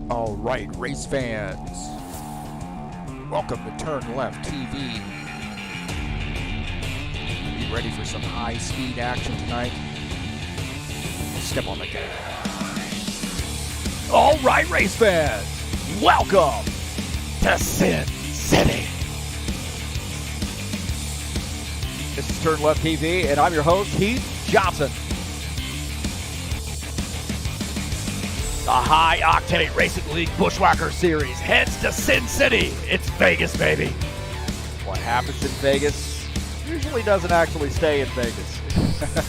All right, race fans, welcome to TurnLeftTV. Be ready for some high-speed action tonight. Step on the gas. All right, race fans, welcome to Sin City. This is TurnLeftTV, and I'm your host, Heath Johnson. The High Octane Racing League Buschwackers Series heads to Sin City. It's Vegas, baby. What happens in Vegas usually doesn't actually stay in Vegas.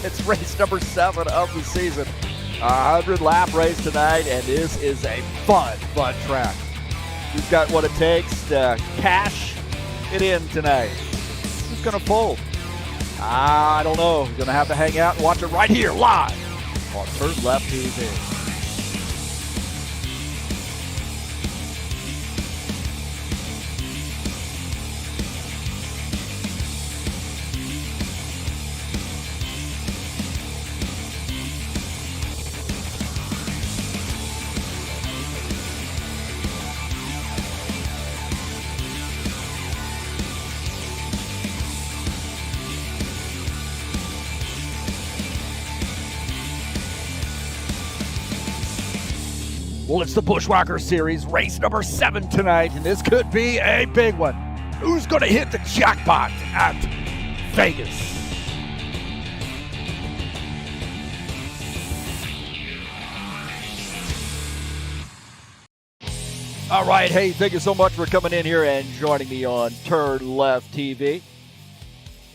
It's race number 7 of the season. A 100-lap race tonight, and this is a fun track. We've got what it takes to cash it in tonight. Who's going to fold? I don't know. You're going to have to hang out and watch it right here, live on TurnLeftTV. Well, it's the Buschwackers Series, race number 7 tonight, and this could be a big one. Who's going to hit the jackpot at Vegas? All right, hey, thank you so much for coming in here and joining me on TurnLeftTV.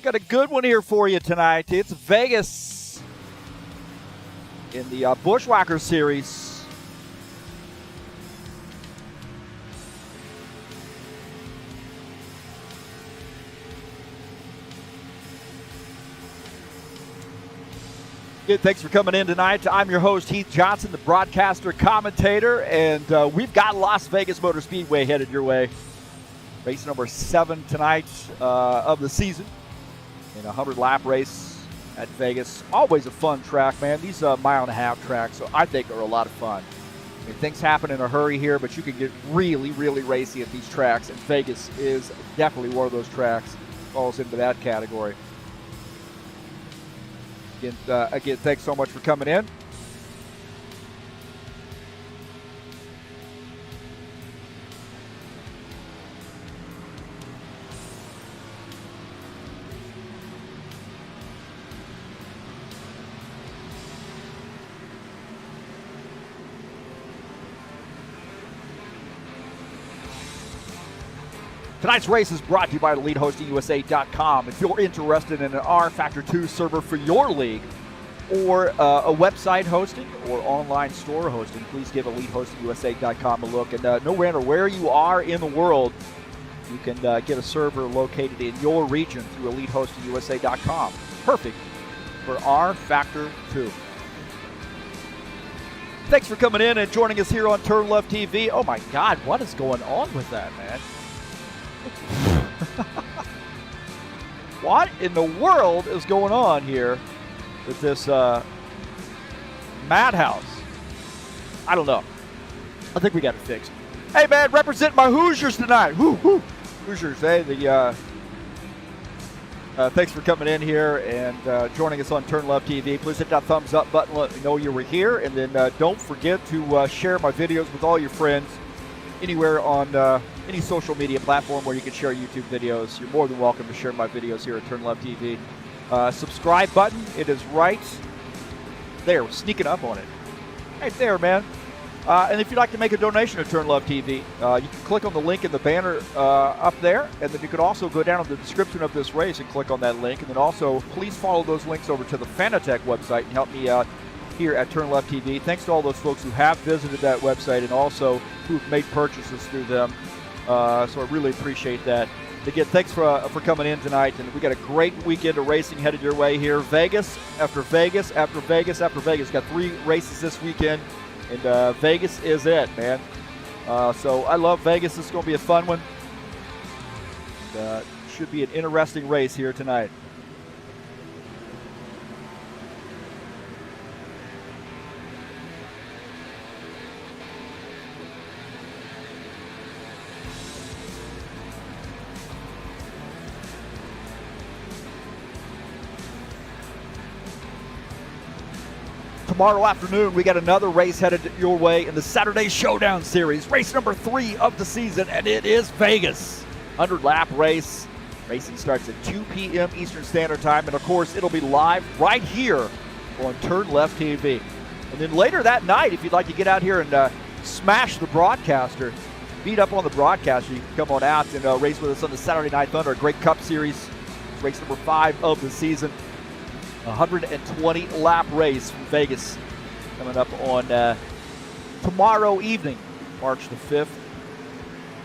Got a good one here for you tonight. It's Vegas in the Buschwackers Series. Good, thanks for coming in tonight. I'm your host, Heath Johnson, the broadcaster, commentator, and we've got Las Vegas Motor Speedway headed your way. Race number 7 tonight of the season in a 100-lap race at Vegas. Always a fun track, man. These mile-and-a-half tracks, so I think, are a lot of fun. I mean, things happen in a hurry here, but you can get really racy at these tracks, and Vegas is definitely one of those tracks. Falls into that category. Again, thanks so much for coming in. Tonight's race is brought to you by EliteHostingUSA.com. If you're interested in an rFactor 2 server for your league, or a website hosting or online store hosting, please give EliteHostingUSA.com a look. And no matter where you are in the world, you can get a server located in your region through EliteHostingUSA.com. Perfect for rFactor 2. Thanks for coming in and joining us here on TurnLeftTV. Oh my God, what is going on with that, man? What in the world is going on here with this madhouse? I don't know. I think we got it fixed. Hey, man, represent my Hoosiers tonight. Hoosiers, hey? Thanks for coming in here and joining us on TurnLeftTV. Please hit that thumbs up button. Let me know you were here. And then don't forget to share my videos with all your friends anywhere on any social media platform where you can share YouTube videos. You're more than welcome to share my videos here at TurnLeftTV. Subscribe button, it is right there. We're sneaking up on it. Right there, man. And if you'd like to make a donation to TurnLeftTV, you can click on the link in the banner up there, and then you can also go down in the description of this race and click on that link. And then also, please follow those links over to the Fanatec website and help me out here at TurnLeftTV. Thanks to all those folks who have visited that website and also who've made purchases through them. So I really appreciate that. Again, thanks for coming in tonight, and we got a great weekend of racing headed your way here. Vegas after Vegas after Vegas after Vegas. Got 3 races this weekend, and Vegas is it, man. So I love Vegas. This is going to be a fun one. Should be an interesting race here tonight. Tomorrow afternoon, we got another race headed your way in the Saturday Showdown Series, race number 3 of the season, and it is Vegas. 100-lap race. Racing starts at 2 p.m. Eastern Standard Time, and of course, it'll be live right here on TurnLeftTV. And then later that night, if you'd like to get out here and smash the broadcaster, beat up on the broadcaster, you can come on out and race with us on the Saturday Night Thunder, a great Cup Series, race number 5 of the season. 120-lap race from Vegas coming up on tomorrow evening, March the 5th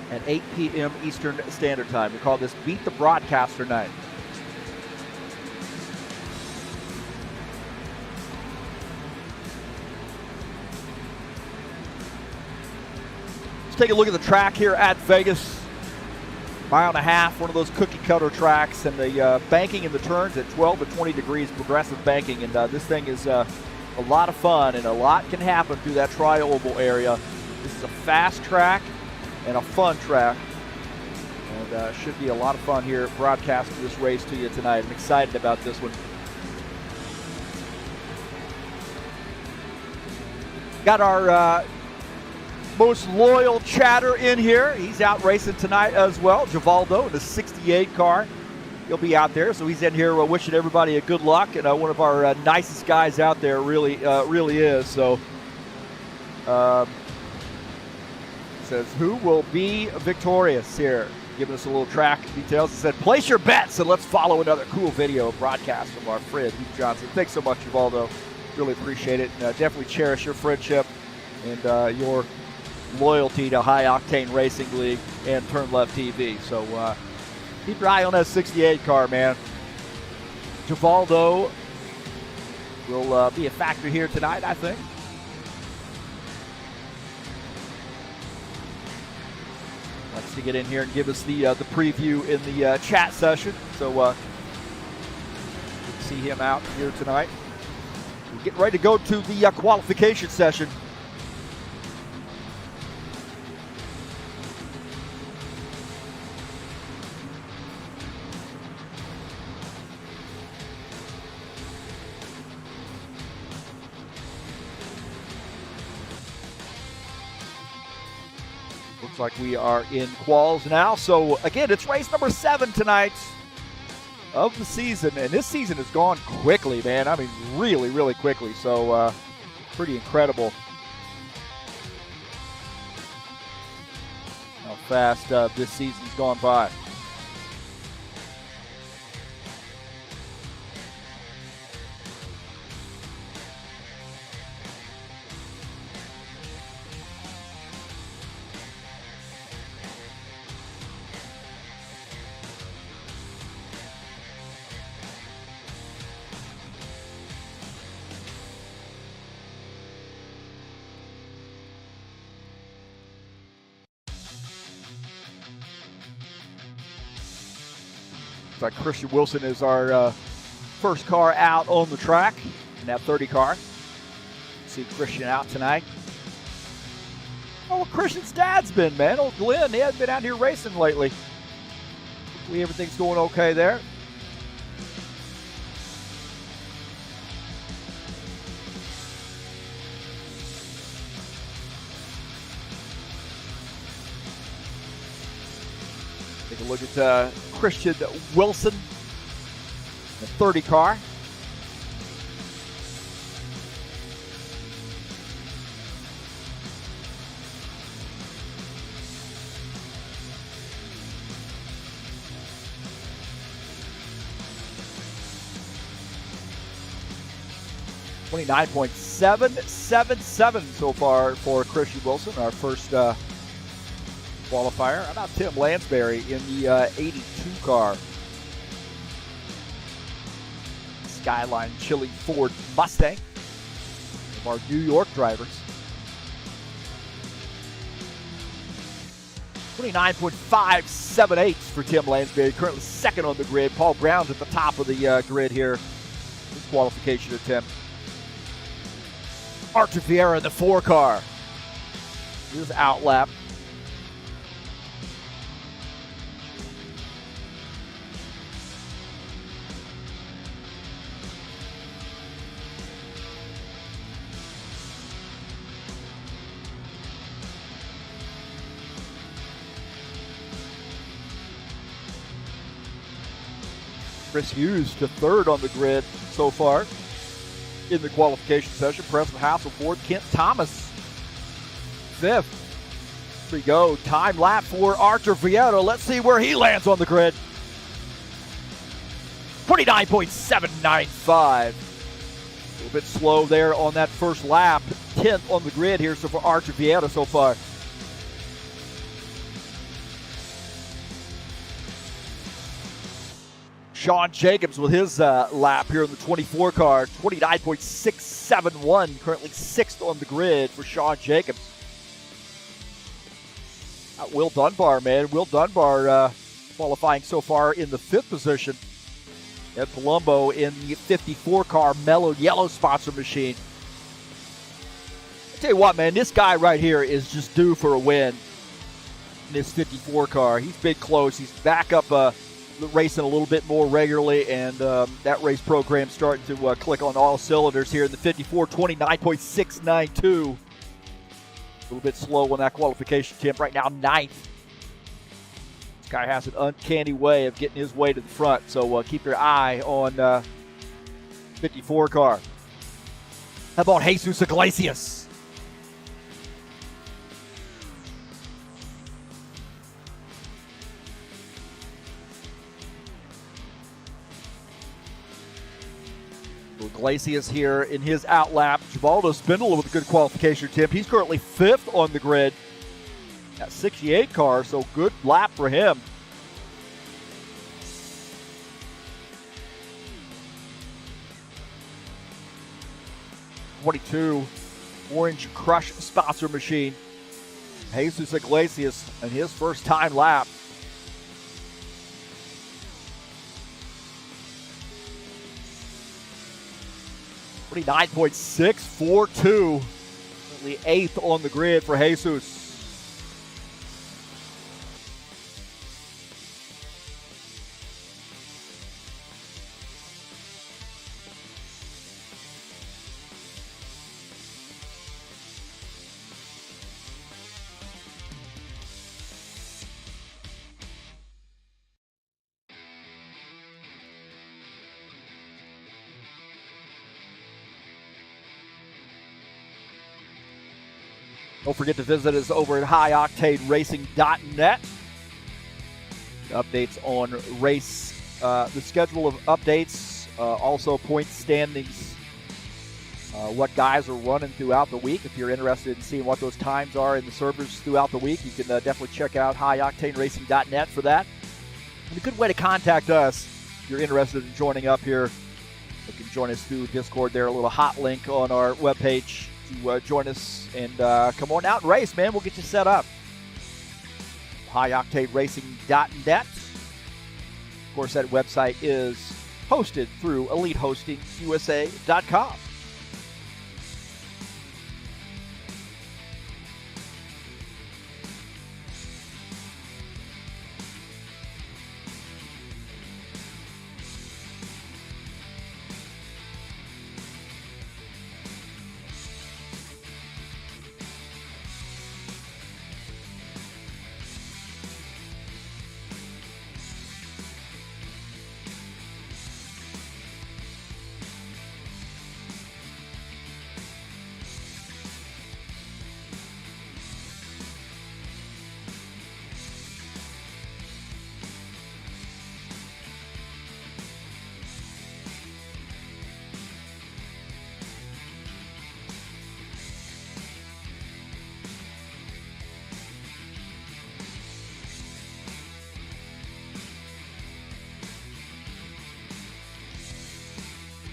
at 8 p.m. Eastern Standard Time. We call this Beat the Broadcaster Night. Let's take a look at the track here at Vegas. Mile and a half, one of those cookie cutter tracks, and the banking in the turns at 12 to 20 degrees, progressive banking, and this thing is a lot of fun, and a lot can happen through that tri-oval area. This is a fast track and a fun track, and should be a lot of fun here broadcasting this race to you tonight. I'm excited about this one. Got our most loyal chatter in here. He's out racing tonight as well. Givaldo in the 68 car. He'll be out there, so he's in here wishing everybody a good luck, and one of our nicest guys out there, really is. So says, who will be victorious here? Giving us a little track details. He said, place your bets, and let's follow another cool video broadcast from our friend Heath Johnson. Thanks so much, Givaldo. Really appreciate it, and definitely cherish your friendship and your loyalty to High Octane Racing League and TurnLeftTV. So keep your eye on that 68 car, man. Givaldo will be a factor here tonight, I think. Wants to get in here and give us the preview in the chat session. So good to see him out here tonight. We're getting ready to go to the qualification session. Looks like we are in quals now. So again, it's race number 7 tonight of the season, and this season has gone quickly, man. I mean, really quickly. So pretty incredible how fast this season's gone by. Looks like Christian Wilson is our first car out on the track in that 30 car. See Christian out tonight. Oh, well, Christian's dad's been, man. Old Glenn, he hasn't been out here racing lately. Hopefully everything's going okay there. Take a look at Christian Wilson, the 30 car. .777 so far for Christian Wilson, our first qualifier. How about Tim Lansbury in the 82 car? Skyline Chili Ford Mustang. Of our New York drivers. 29.578 for Tim Lansbury, currently second on the grid. Paul Brown's at the top of the grid here. His qualification attempt. Archer Vieira in the 4 car. Here's outlap. Chris Hughes to third on the grid so far in the qualification session. Preston Hassel fourth. Kent Thomas fifth. Here we go. Time lap for Archer Vieto. Let's see where he lands on the grid. 29.795. A little bit slow there on that first lap. 10th on the grid here so for Archer Vieto so far. Sean Jacobs with his lap here in the 24 car. 29.671. Currently 6th on the grid for Sean Jacobs. Will Dunbar, man. Will Dunbar qualifying so far in the 5th position. Ed Palumbo in the 54 car Mellow Yellow sponsor machine. I tell you what, man, this guy right here is just due for a win in this 54 car. He's been close. He's back up racing a little bit more regularly, and that race program starting to click on all cylinders here in the 54. 29.692. A little bit slow on that qualification temp. Right now, 9th. This guy has an uncanny way of getting his way to the front, so keep your eye on 54 car. How about Jesus Iglesias? Iglesias here in his outlap. Givaldo Spindler with a good qualification tip. He's currently 5th on the grid. That 68 car, so good lap for him. '22 Orange Crush sponsor machine. Jesus Iglesias and his first time lap. .642. Currently 8th on the grid for Jesus. Don't forget to visit us over at highoctaneracing.net. Updates on race, the schedule of updates, also point standings, what guys are running throughout the week. If you're interested in seeing what those times are in the servers throughout the week, you can definitely check out highoctaneracing.net for that. And a good way to contact us if you're interested in joining up here. You can join us through Discord there, a little hot link on our webpage to join us and come on out and race, man. We'll get you set up. HighOctaneRacing.net. Of course, that website is hosted through EliteHostingUSA.com.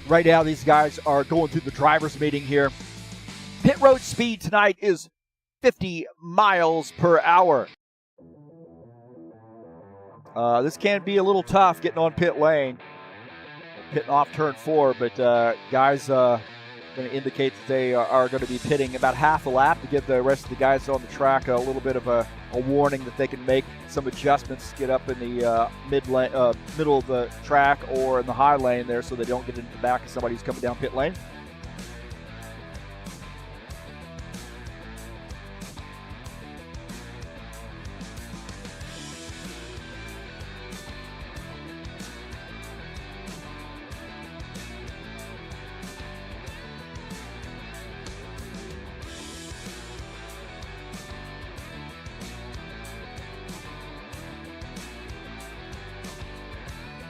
Right now, these guys are going through the driver's meeting here. Pit road speed tonight is 50 miles per hour. This can be a little tough getting on pit lane, pitting off turn 4, but guys going to indicate that they are going to be pitting about half a lap to give the rest of the guys on the track a little bit of a warning that they can make some adjustments, get up in the middle of the track or in the high lane there so they don't get into the back of somebody who's coming down pit lane.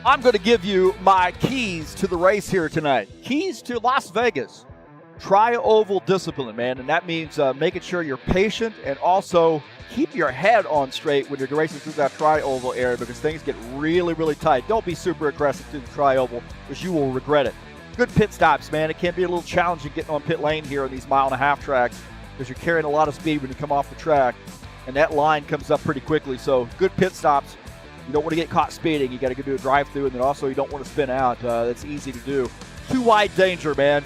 I'm going to give you my keys to the race here tonight. Keys to Las Vegas. Try oval discipline, man, and that means making sure you're patient and also keep your head on straight when you're racing through that tri-oval area because things get really, really tight. Don't be super aggressive through the tri-oval because you will regret it. Good pit stops, man. It can be a little challenging getting on pit lane here on these 1.5-mile tracks because you're carrying a lot of speed when you come off the track, and that line comes up pretty quickly. So good pit stops. You don't want to get caught speeding. You got to go do a drive-through, and then also you don't want to spin out. That's easy to do. Too wide danger, man.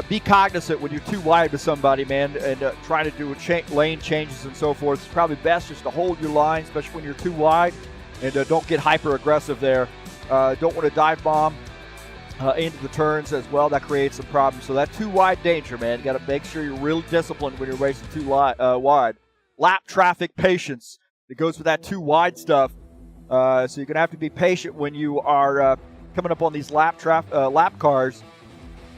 Be cognizant when you're too wide with somebody, man, and trying to do lane changes and so forth. It's probably best just to hold your line, especially when you're too wide, and don't get hyper-aggressive there. Don't want to dive bomb into the turns as well. That creates some problems. So that too wide danger, man. You got to make sure you're real disciplined when you're racing too wide. Lap traffic patience. It goes with that too wide stuff. So you're going to have to be patient when you are coming up on these lap cars.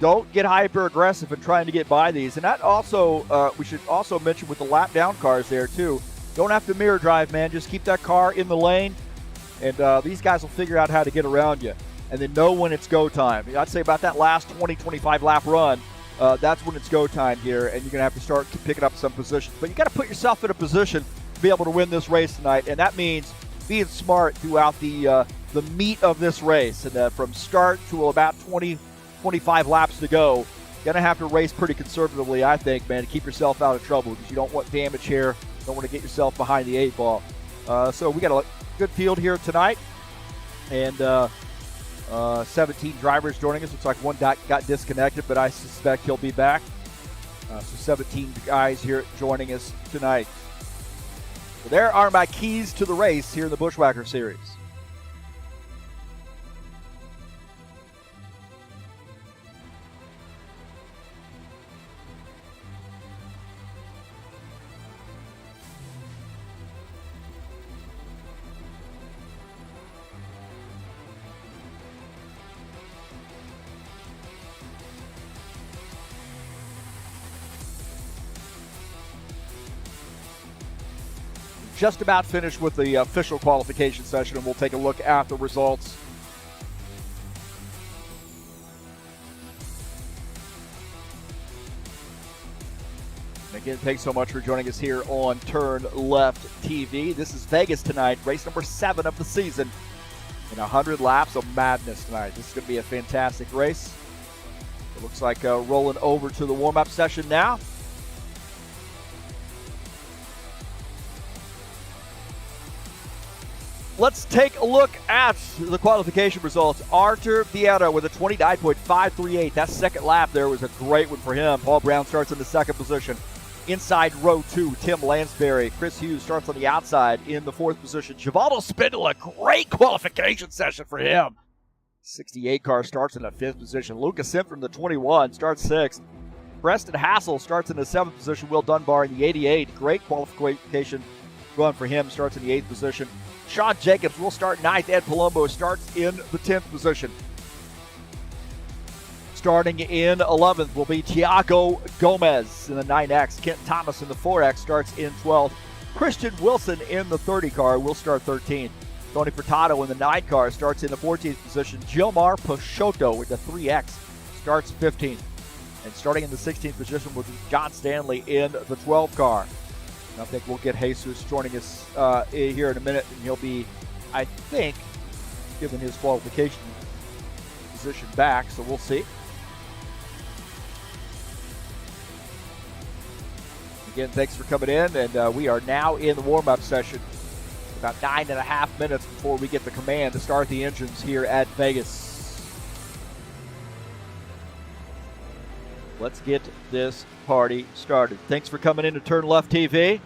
Don't get hyper aggressive in trying to get by these. And that also, we should also mention with the lap down cars there too. Don't have to mirror drive, man. Just keep that car in the lane, and these guys will figure out how to get around you. And then know when it's go time. I'd say about that last 20, 25 lap run, that's when it's go time here, and you're going to have to start picking up some positions. But you got to put yourself in a position to be able to win this race tonight, and that means being smart throughout the meat of this race. And from start to about 20, 25 laps to go, going to have to race pretty conservatively, I think, man, to keep yourself out of trouble because you don't want damage here. Don't want to get yourself behind the 8 ball. So we got a good field here tonight, and 17 drivers joining us. Looks like one got disconnected, but I suspect he'll be back. So 17 guys here joining us tonight. So there are my keys to the race here in the Buschwacker Series. Just about finished with the official qualification session, and we'll take a look at the results. And again, thanks so much for joining us here on TurnLeftTV. This is Vegas tonight, race number 7 of the season, and 100 laps of madness tonight. This is going to be a fantastic race. It looks like rolling over to the warm-up session now. Let's take a look at the qualification results. Artur Vieira with a 29.538. That second lap there was a great one for him. Paul Brown starts in the second position. Inside row 2, Tim Lansbury. Chris Hughes starts on the outside in the 4th position. Givaldo Spindle, a great qualification session for him. 68 car starts in the 5th position. Lucas Simpson, the 21, starts 6th. Preston Hassel starts in the 7th position. Will Dunbar in the 88. Great qualification run for him. Starts in the 8th position. Sean Jacobs will start 9th. Ed Palumbo starts in the 10th position. Starting in 11th will be Tiago Gomez in the 9X. Kent Thomas in the 4X starts in 12th. Christian Wilson in the 30 car will start 13th. Tony Furtado in the 9 car starts in the 14th position. Gilmar Peixoto with the 3X starts 15th. And starting in the 16th position will be John Stanley in the 12 car. And I think we'll get Jesus joining us here in a minute, and he'll be, I think, given his qualification position back, so we'll see. Again, thanks for coming in, and we are now in the warm-up session. About 9.5 minutes before we get the command to start the engines here at Vegas. Let's get this party started. Thanks for coming in to TurnLeftTV.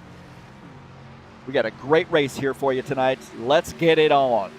We got a great race here for you tonight. Let's get it on.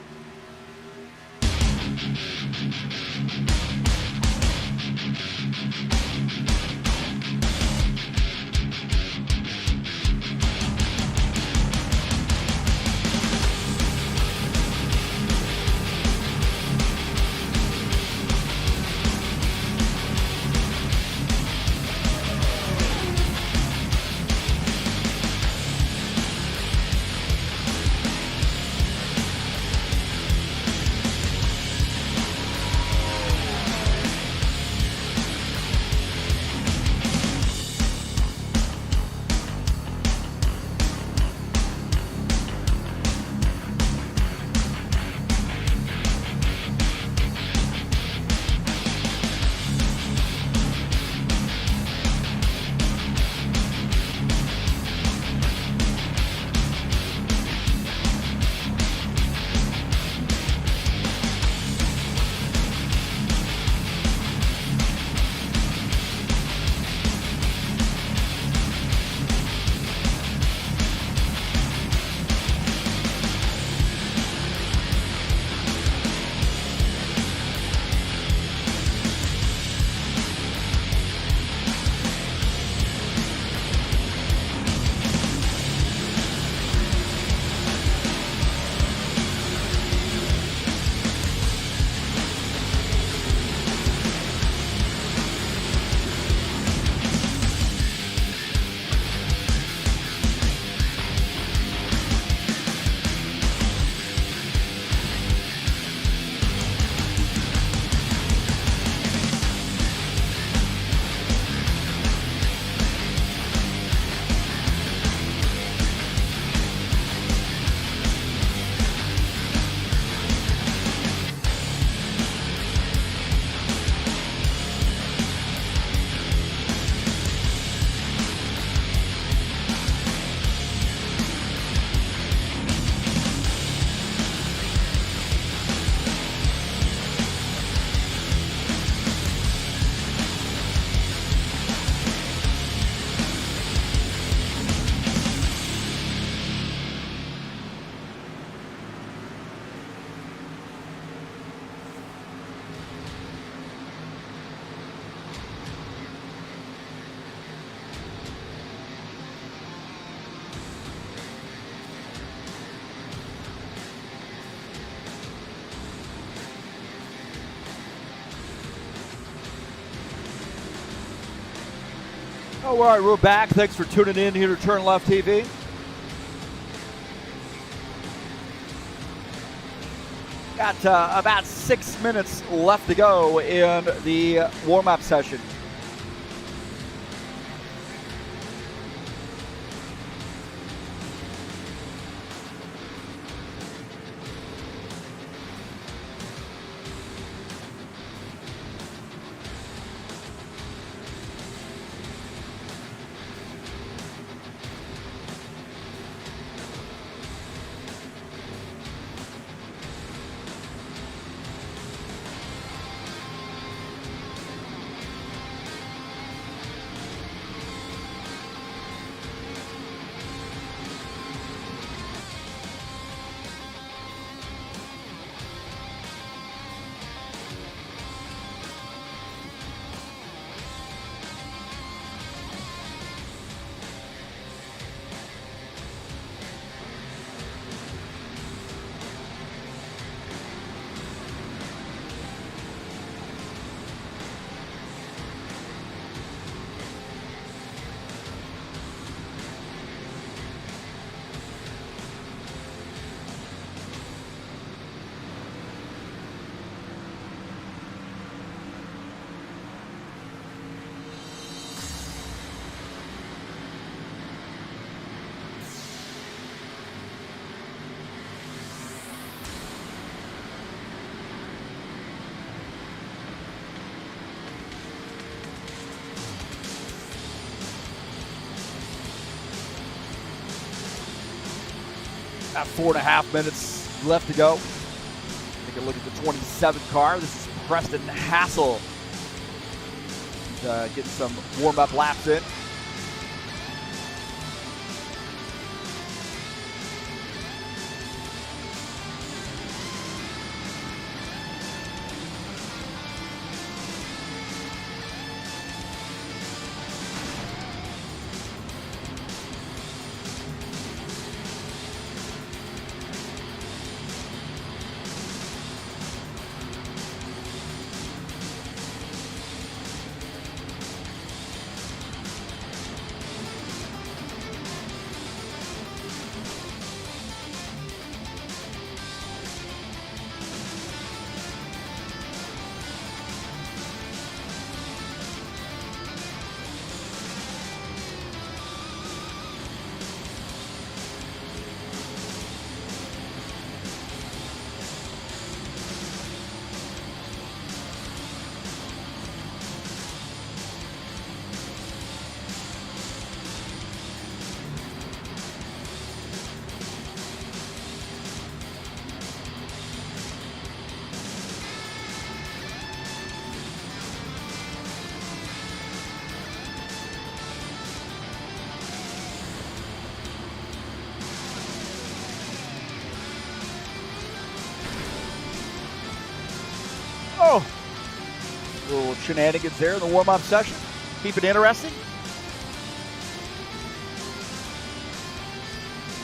All right, we're back. Thanks for tuning in here to TurnLeftTV. Got about 6 minutes left to go in the warm-up session. About 4.5 minutes left to go. Take a look at the 27 car. This is Preston Hassel. He's getting some warm-up laps in. Oh, little shenanigans there in the warm-up session. Keep it interesting.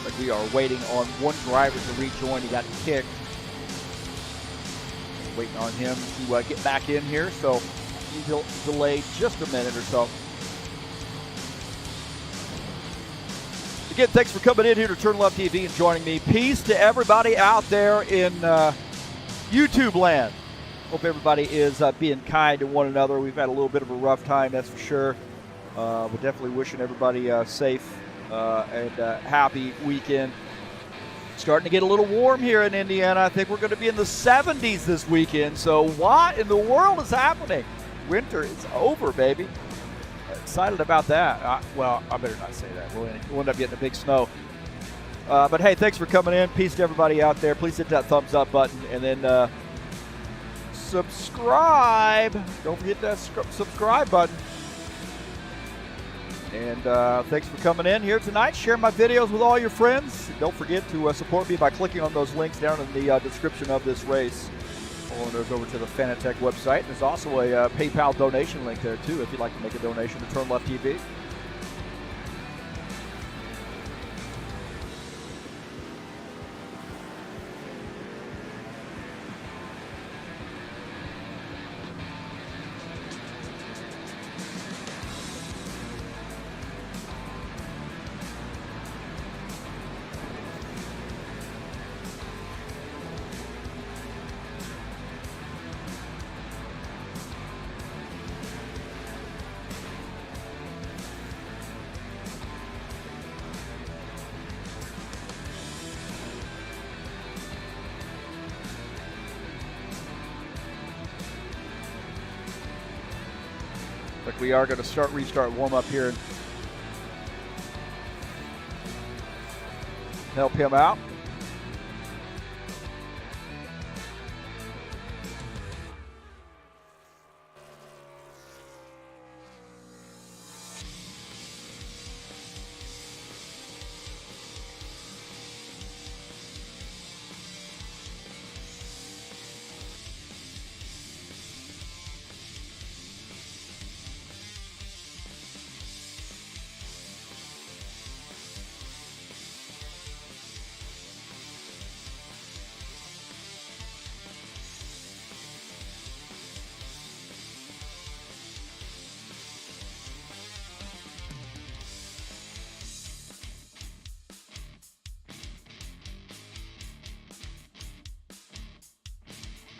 But we are waiting on one driver to rejoin. He got kicked. Waiting on him to get back in here, so he'll delay just a minute or so. Again, thanks for coming in here to TurnLeftTV and joining me. Peace to everybody out there in YouTube land. Hope everybody is being kind to one another. We've had a little bit of a rough time, that's for sure. We're definitely wishing everybody safe and happy weekend. Starting to get a little warm here in Indiana. I think we're going to be in the 70s this weekend. So what in the world is happening? Winter is over, baby. Excited about that. Well, I better not say that. We'll end up getting a big snow. But hey, thanks for coming in. Peace to everybody out there. Please hit that thumbs up button and then subscribe. Don't forget that subscribe button. And thanks for coming in here tonight. Share my videos with all your friends. Don't forget to support me by clicking on those links down in the description of this race. Or there's over to the Fanatec website. There's also a PayPal donation link there too if you'd like to make a donation to TurnLeftTV. we are going to restart warm up here and help him out.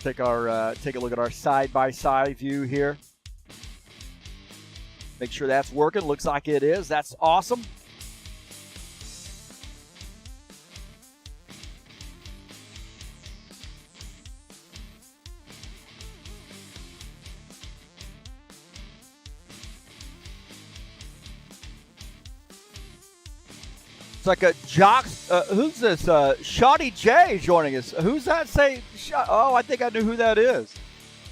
Take a look at our side-by-side view here. Make sure that's working. Looks like it is. That's awesome. It's like a jocks. Who's this? Shoddy J joining us. Who's that? Oh, I think I knew who that is.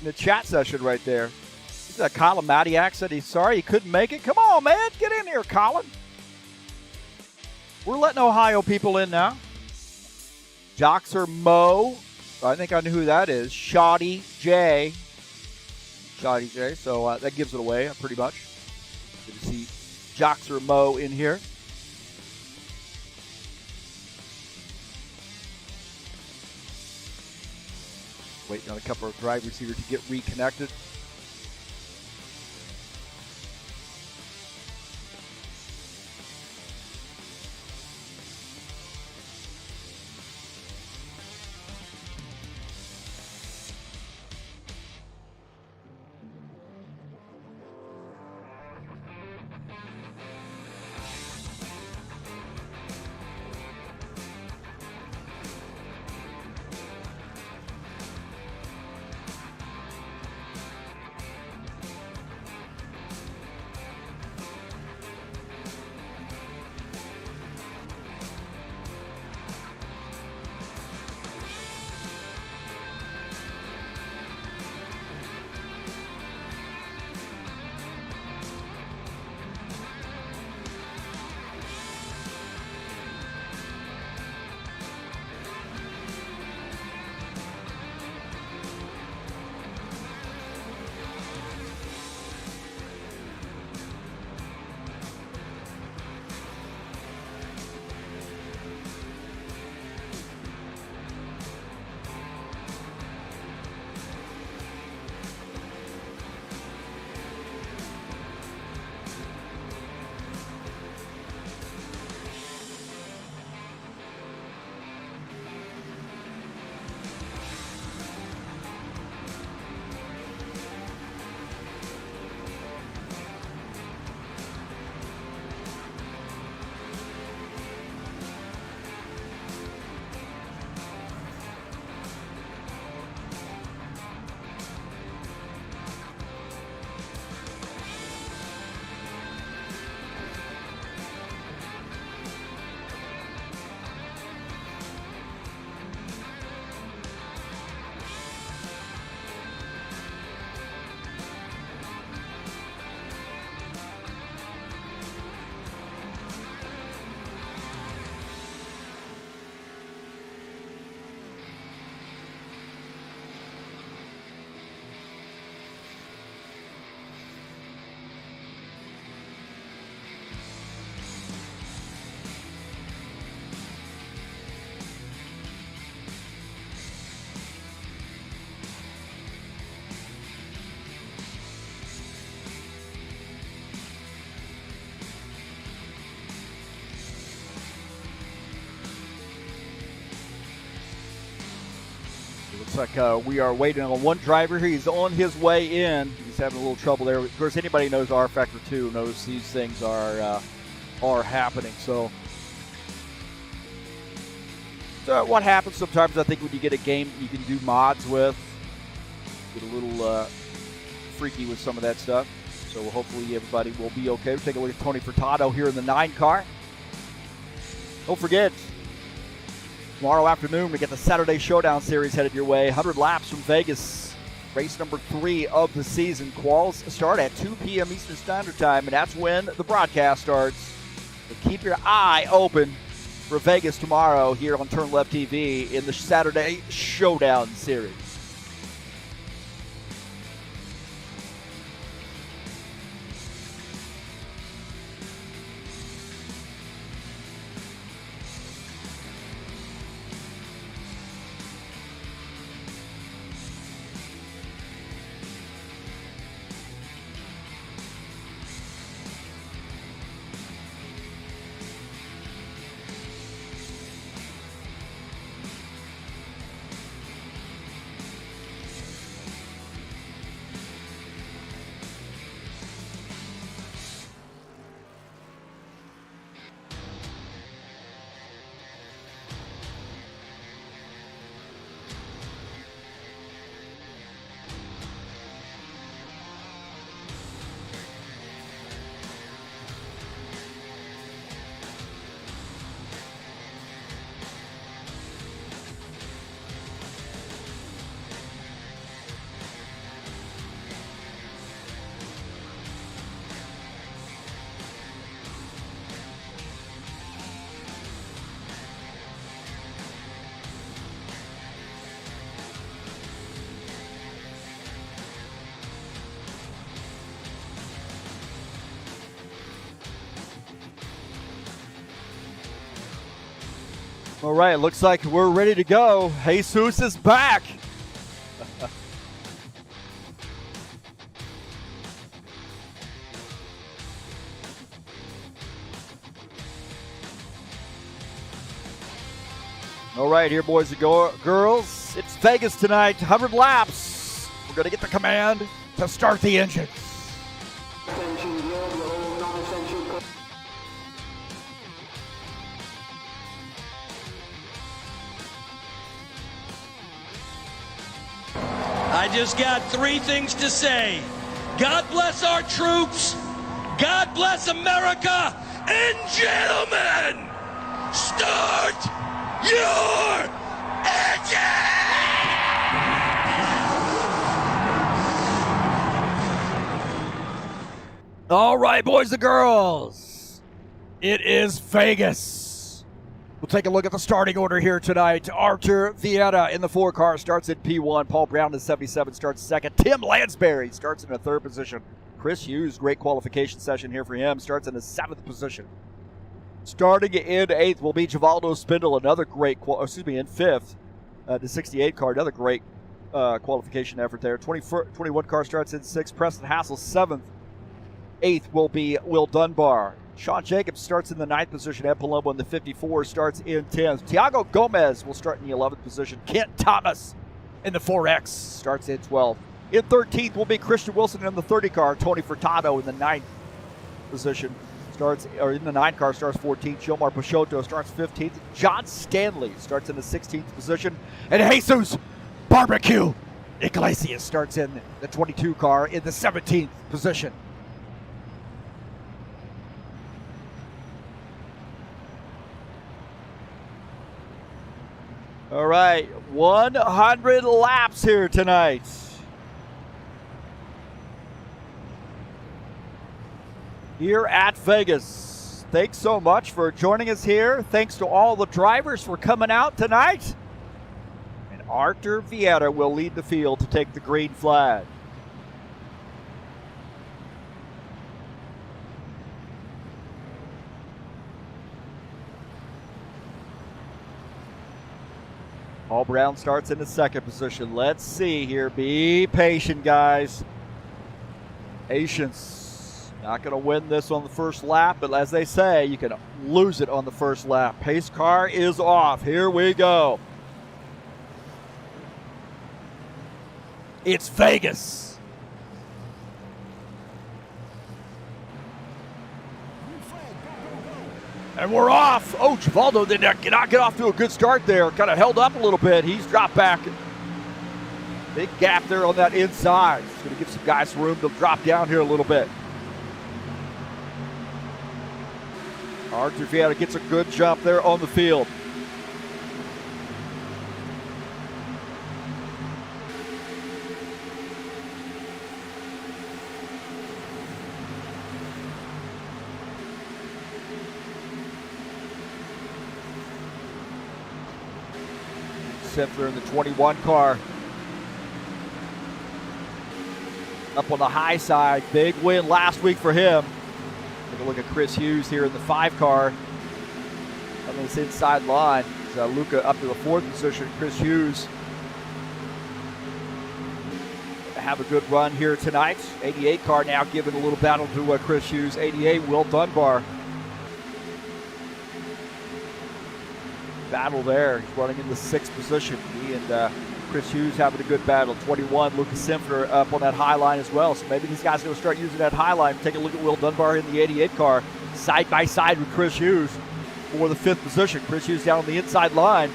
In the chat session right there. Is that Colin Matiak said he's sorry he couldn't make it? Come on, man. Get in here, Colin. We're letting Ohio people in now. Joxer Mo. I think I knew who that is. Shoddy J. Shoddy J. So that gives it away pretty much. Good to see Joxer Mo in here. Waiting on a couple of drivers here to get reconnected. Looks like we are waiting on one driver here. He's on his way in. He's having a little trouble there. Of course, anybody knows rFactor 2 knows these things are happening. So what happens sometimes, I think, when you get a game you can do mods with, get a little freaky with some of that stuff. So hopefully everybody will be okay. We'll take a look at Tony Furtado here in the 9 car. Don't forget, tomorrow afternoon we get the Saturday Showdown Series headed your way. 100 laps from Vegas. Race number 3 of the season. Quals start at 2 p.m. Eastern Standard Time, and that's when the broadcast starts. So keep your eye open for Vegas tomorrow here on TurnLeftTV in the Saturday Showdown Series. All right, looks like we're ready to go. Jesus is back. All right, here, boys and girls. It's Vegas tonight, 100 laps. We're going to get the command to start the engines. I just got 3 things to say. God bless our troops. God bless America. And gentlemen, start your engine! All right, boys and girls. It is Vegas. We'll take a look at the starting order here tonight. Artur Vieira in the 4 car starts at P1. Paul Brown in 77 starts second. Tim Lansbury starts in the 3rd position. Chris Hughes, great qualification session here for him, starts in the 7th position. Starting in 8th will be Givaldo Spindle, another great, in 5th, the 68 car, another great qualification effort there. 21 car starts in 6th. Preston Hassel 7th. 8th will be Will Dunbar. Sean Jacobs starts in the 9th position. Ed Palumbo in the 54 starts in 10th. Tiago Gomez will start in the 11th position. Kent Thomas in the 4X starts in 12th. In 13th will be Christian Wilson in the 30 car. Tony Furtado in the 9th position in the 9 car starts 14th. Jomar Peixoto starts 15th. John Stanley starts in the 16th position. And Jesus Barbecue Iglesias starts in the 22 car in the 17th position. All right, 100 laps here tonight. Here at Vegas. Thanks so much for joining us here. Thanks to all the drivers for coming out tonight. And Artur Vieira will lead the field to take the green flag. Paul Brown starts in the 2nd position. Let's see here. Be patient, guys. Patience. Not going to win this on the first lap, but as they say, you can lose it on the first lap. Pace car is off. Here we go. It's Vegas. And we're off. Oh, Givaldo did not get off to a good start there. Kind of held up a little bit. He's dropped back. Big gap there on that inside. It's going to give some guys room to drop down here a little bit. Artur gets a good jump there on the field. Simpler in the 21 car. Up on the high side. Big win last week for him. Take a look at Chris Hughes here in the 5 car. On this inside line. Luca up to the 4th position. Chris Hughes have a good run here tonight. 88 car now giving a little battle to Chris Hughes. 88, Will Dunbar. Battle there. He's running in the 6th position. He and Chris Hughes having a good battle. 21, Lucas Simpler up on that high line as well. So maybe these guys are going to start using that high line. Take a look at Will Dunbar in the 88 car, side by side with Chris Hughes for the 5th position. Chris Hughes down on the inside line.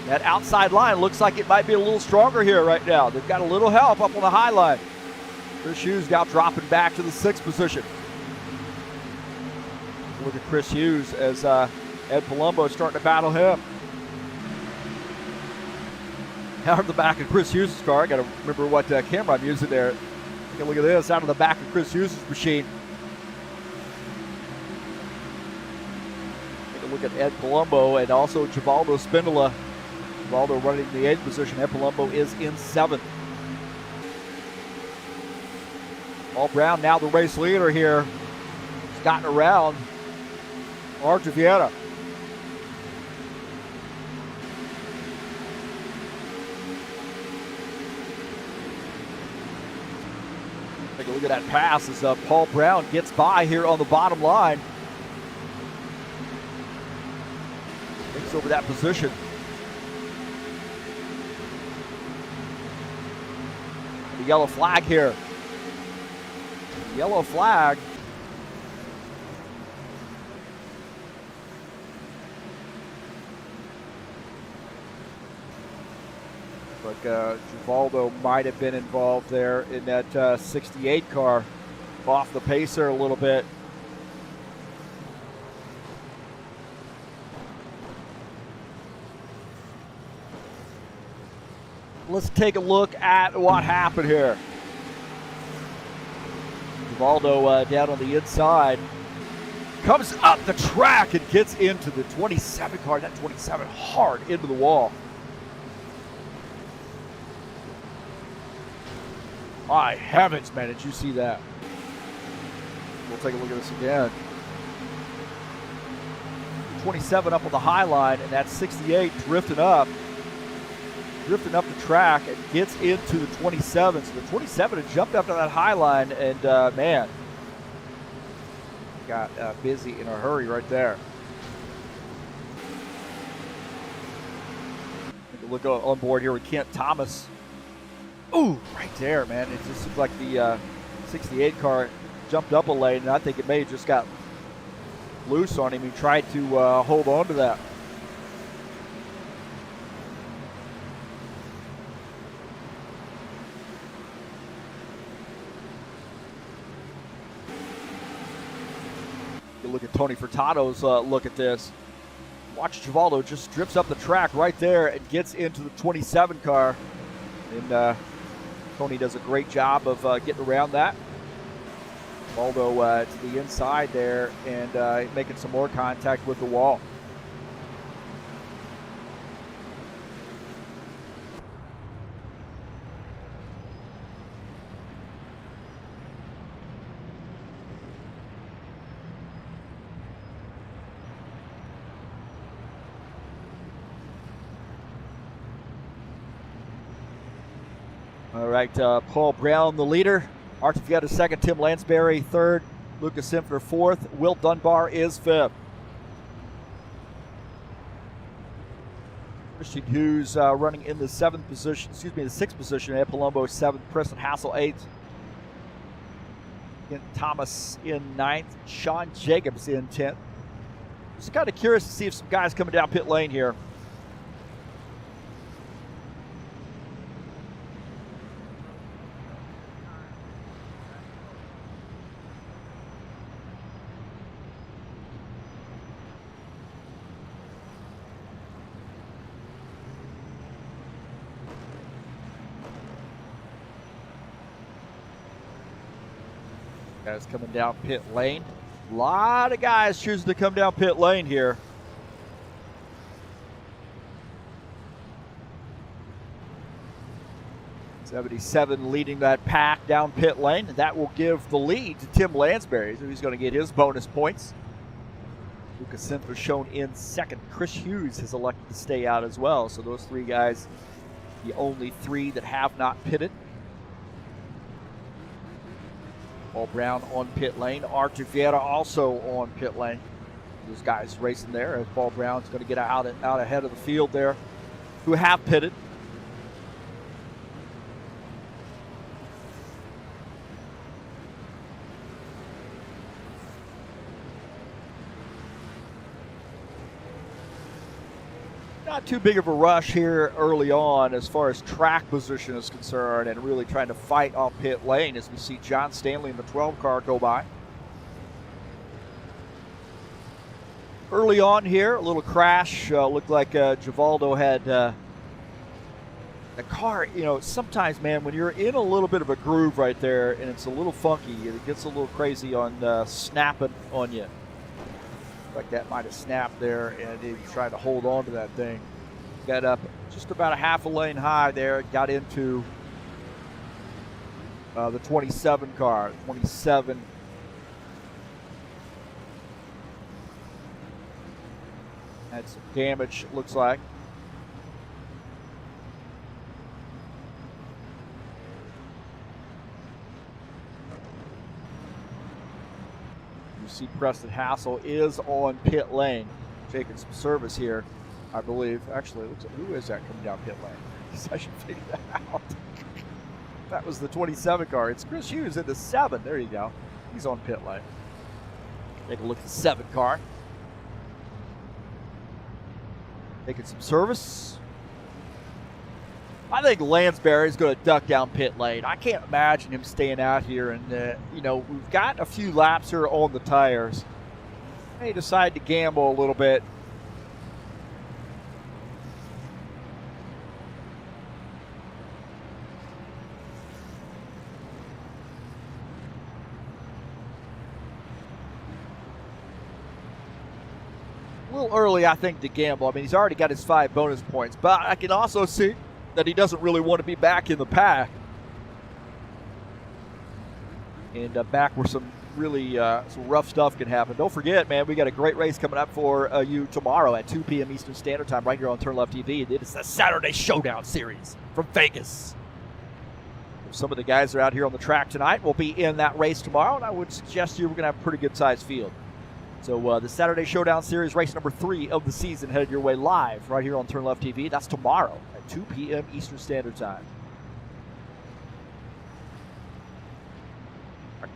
That outside line looks like it might be a little stronger here right now. They've got a little help up on the high line. Chris Hughes now dropping back to the 6th position. Look at Chris Hughes as Ed Palumbo is starting to battle him. Out of the back of Chris Hughes' car. I got to remember what camera I'm using there. Take a look at this. Out of the back of Chris Hughes' machine. Take a look at Ed Palumbo and also Givaldo Spindola. Givaldo running in the 8th position. Ed Palumbo is in 7th. Paul Brown now the race leader here. He's gotten around Artur. Take a look at that pass as Paul Brown gets by here on the bottom line. Takes over that position. The yellow flag here. Yellow flag. Like Givaldo might have been involved there in that 68 car. Off the pacer a little bit. Let's take a look at what happened here. Givaldo down on the inside. Comes up the track and gets into the 27 car. That 27 hard into the wall. My heavens, man, did you see that? We'll take a look at this again. 27 up on the high line, and that 68 drifting up the track and gets into the 27. So the 27 had jumped up to that high line, and man, got busy in a hurry right there. Take a look on board here with Kent Thomas. Ooh, right there, man. It just seems like the 68 car jumped up a lane, and I think it may have just got loose on him. He tried to hold on to that. You look at Tony Furtado's look at this. Watch Givaldo just drifts up the track right there and gets into the 27 car. And Tony does a great job of getting around that. Givaldo to the inside there and making some more contact with the wall. All right, Paul Brown, the leader. Artur second, Tim Lansbury third, Lucas Simpler fourth, Will Dunbar is fifth. Christian Hughes running in the 7th position, the 6th position. Ed Palumbo 7th, Preston Hassel 8th. Kent Thomas in 9th, Sean Jacobs in 10th. Just kind of curious to see if some guys coming down pit lane here. Guys coming down pit lane. A lot of guys choosing to come down pit lane here. '77 leading that pack down pit lane, and that will give the lead to Tim Lansbury, so he's going to get his bonus points. Lucas Sinther shown in second. Chris Hughes has elected to stay out as well, so those three guys, the only three that have not pitted. Paul Brown on pit lane. Artur Vieira also on pit lane. Those guys racing there as Paul Brown's going to get out ahead of the field there who have pitted. Not too big of a rush here early on as far as track position is concerned, and really trying to fight on pit lane as we see John Stanley in the 12 car go by. Early on here, a little crash. Looked like Givaldo had a car. You know, sometimes, man, when you're in a little bit of a groove right there and it's a little funky, it gets a little crazy on snapping on you. Like that might have snapped there, and he was trying to hold on to that thing. Got up just about a half a lane high there, got into the 27 car. 27 had some damage, it looks like. See Preston Hassel is on pit lane, taking some service here, I believe. Actually, it looks like, who is that coming down pit lane? I should figure that out. That was the 27 car. It's Chris Hughes in the 7. There you go. He's on pit lane. Take a look at the 7 car. Taking some service. I think Lansbury's going to duck down pit lane. I can't imagine him staying out here. And, you know, we've got a few laps here on the tires. May decide to gamble a little bit. A little early, I think, to gamble. I mean, he's already got his 5 bonus points. But I can also see that he doesn't really want to be back in the pack. And back where some really some rough stuff can happen. Don't forget, man, we got a great race coming up for you tomorrow at 2 p.m. Eastern Standard Time right here on TurnLeft TV. It is the Saturday Showdown Series from Vegas. Some of the guys that are out here on the track tonight will be in that race tomorrow, and I would suggest you we're going to have a pretty good-sized field. So the Saturday Showdown Series, race number 3 of the season, headed your way live right here on TurnLeft TV. That's tomorrow at 2 p.m. Eastern Standard Time.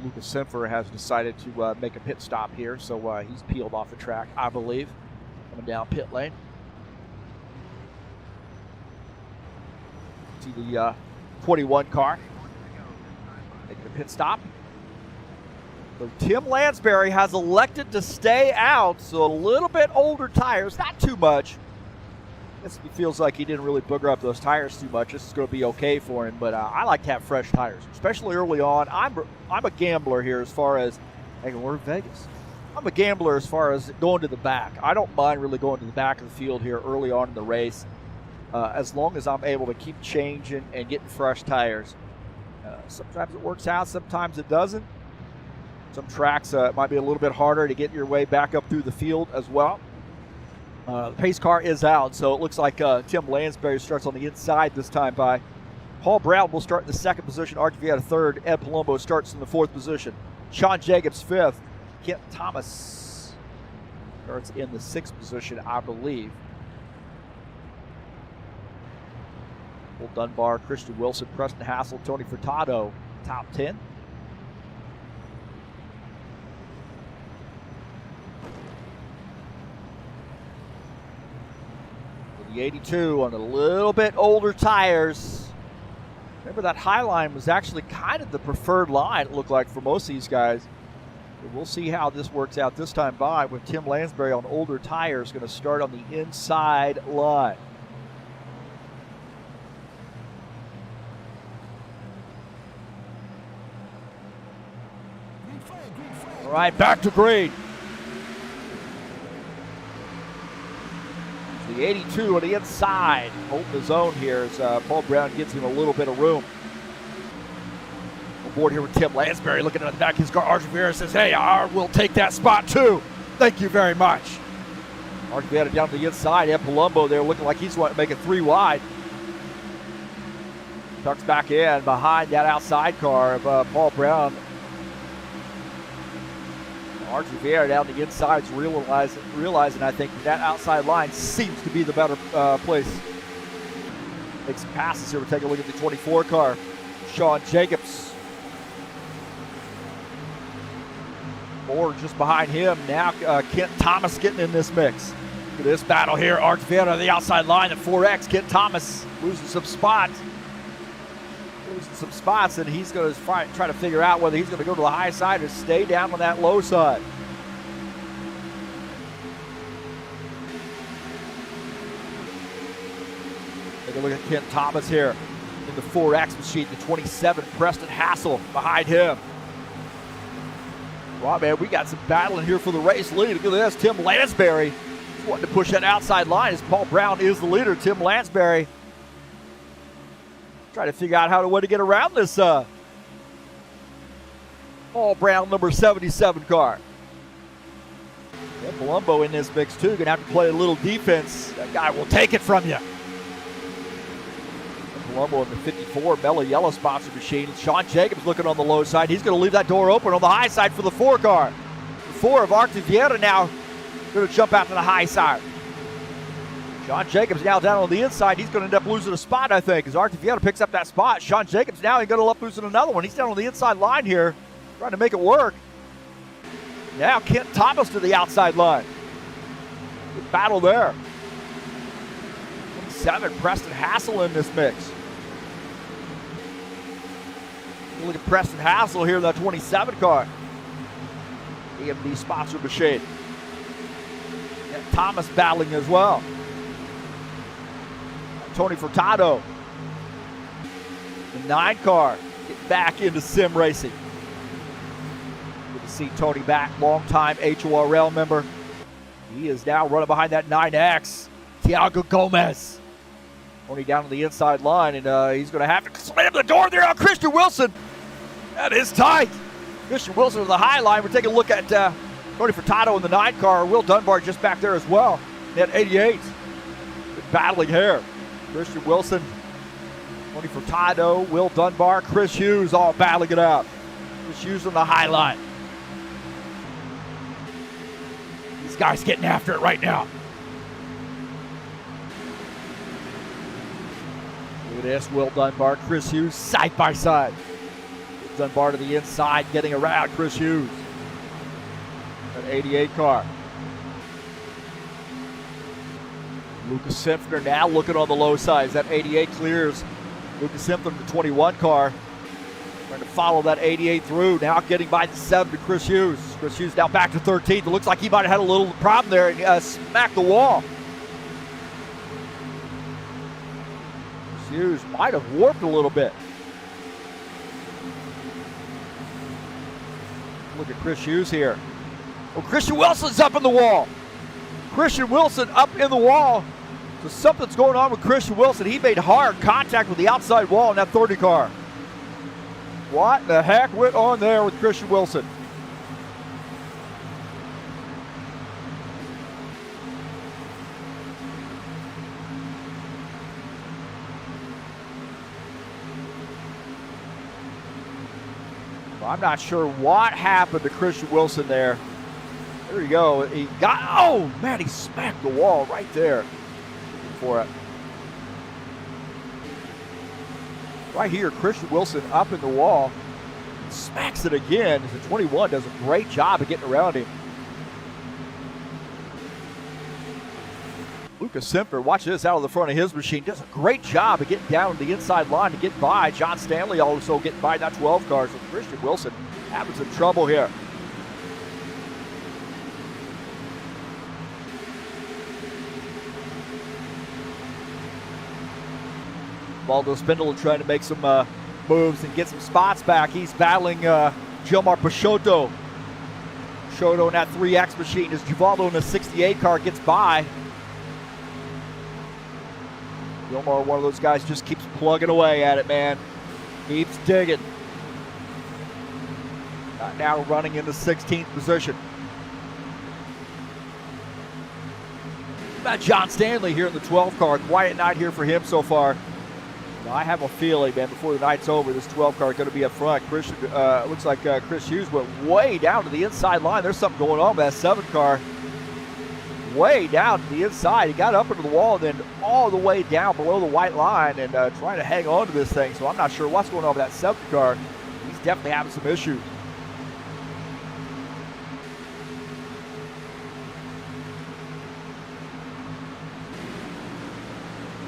Lucas Sinther has decided to make a pit stop here, so he's peeled off the track, I believe, coming down pit lane. See the 21 car making a pit stop. So Tim Lansbury has elected to stay out, so a little bit older tires, not too much. I guess he feels like he didn't really booger up those tires too much. This is going to be okay for him, but I like to have fresh tires, especially early on. I'm a gambler here as far as, hey, we're in Vegas. I'm a gambler as far as going to the back. I don't mind really going to the back of the field here early on in the race, as long as I'm able to keep changing and getting fresh tires. Sometimes it works out, sometimes it doesn't. Some tracks it might be a little bit harder to get your way back up through the field as well. The pace car is out, so it looks like Tim Lansbury starts on the inside this time by. Paul Brown will start in the 2nd position. Artur Vieira 3rd. Ed Palumbo starts in the 4th position. Sean Jacobs 5th. Kent Thomas starts in the 6th position, I believe. Will Dunbar, Christian Wilson, Preston Hassel, Tony Furtado, top 10. The 82 on a little bit older tires. Remember that high line was actually kind of the preferred line, it looked like, for most of these guys. But we'll see how this works out this time by with Tim Lansbury on older tires going to start on the inside line. right, back to green. The 82 on the inside, holding the zone here as Paul Brown gives him a little bit of room. Aboard here with Tim Lansbury looking at the back of his car. Archie Vera says, hey, we'll take that spot too. Thank you very much. Archie Vera down to the inside. And Palumbo there looking like he's wanting to make it 3 wide. Tucks back in behind that outside car of Paul Brown. Archie Vera down the inside is realizing I think that outside line seems to be the better place. Make some passes here. We'll take a look at the 24 car. Sean Jacobs. Or just behind him now, Kent Thomas getting in this mix. Look at this battle here. Archie Vera on the outside line at 4X. Kent Thomas losing some spots. And he's going to try to figure out whether he's going to go to the high side or stay down on that low side. Take a look at Kent Thomas here in the 4X machine. The 27, Preston Hassel behind him. Wow, man, we got some battling here for the race lead. Look at this, Tim Lansbury is wanting to push that outside line as Paul Brown is the leader. Tim Lansbury trying to figure out how to get around this Paul Brown number 77 car. Yeah, Palumbo in this mix too. Gonna have to play a little defense. That guy will take it from you. Palumbo in the 54 Mellow Yellow sponsor machine. Sean Jacobs looking on the low side. He's going to leave that door open on the high side for the 4 car. The 4 of Archie Vera now going to jump out to the high side. Sean Jacobs now down on the inside. He's going to end up losing a spot, I think, as Archie Vera picks up that spot. Sean Jacobs now he's going to end up losing another one. He's down on the inside line here, trying to make it work. Now Kent Thomas to the outside line. Good battle there. 7, Preston Hassel in this mix. Look at Preston Hassel here in that 27 car. EMD sponsor machine. And Thomas battling as well. Tony Furtado. The 9 car getting back into sim racing. Good to see Tony back, longtime HORL member. He is now running behind that 9X. Tiago Gomez. Tony down on the inside line, and he's going to have to slam the door there on Christian Wilson. That is tight. Christian Wilson on the high line. We're taking a look at Tony Furtado in the 9 car. Will Dunbar just back there as well. That 88. Good battling here. Christian Wilson, Tony Furtado, Will Dunbar, Chris Hughes all battling it out. Chris Hughes on the high line. These guys getting after it right now. Look at this, Will Dunbar, Chris Hughes, side by side. Dunbar to the inside, getting around Chris Hughes. That 88 car. Lucas Simpner now looking on the low side. That 88 clears Lucas Simpner, the 21 car. Trying to follow that 88 through. Now getting by the 7 to Chris Hughes. Chris Hughes now back to 13th. It looks like he might have had a little problem there and smacked the wall. Chris Hughes might have warped a little bit. Look at Chris Hughes here. Oh, Christian Wilson's up in the wall. Christian Wilson up in the wall. So something's going on with Christian Wilson. He made hard contact with the outside wall in that 30 car. What the heck went on there with Christian Wilson? I'm not sure what happened to Christian Wilson there. There you go. He got, oh man, he smacked the wall right there. Looking for it. Right here, Christian Wilson up in the wall. Smacks it again. The 21 does a great job of getting around him. Lucas Simpner, watch this, out of the front of his machine, does a great job of getting down the inside line to get by. John Stanley also getting by that 12 car. So Christian Wilson having some trouble here. Baldo Spindler trying to make some moves and get some spots back. He's battling Gilmar Peixoto Shoto in that 3X machine as Givaldo in the 68 car gets by. Gilmore, one of those guys, just keeps plugging away at it, man. Keeps digging. Now running in the 16th position. About John Stanley here in the 12 car. Quiet night here for him so far. Now, I have a feeling, man, before the night's over, this 12 car is going to be up front. Looks like Chris Hughes went way down to the inside line. There's something going on with that 7 car. Way down to the inside. He got up into the wall and then all the way down below the white line and trying to hang on to this thing. So I'm not sure what's going on with that 7 car. He's definitely having some issues.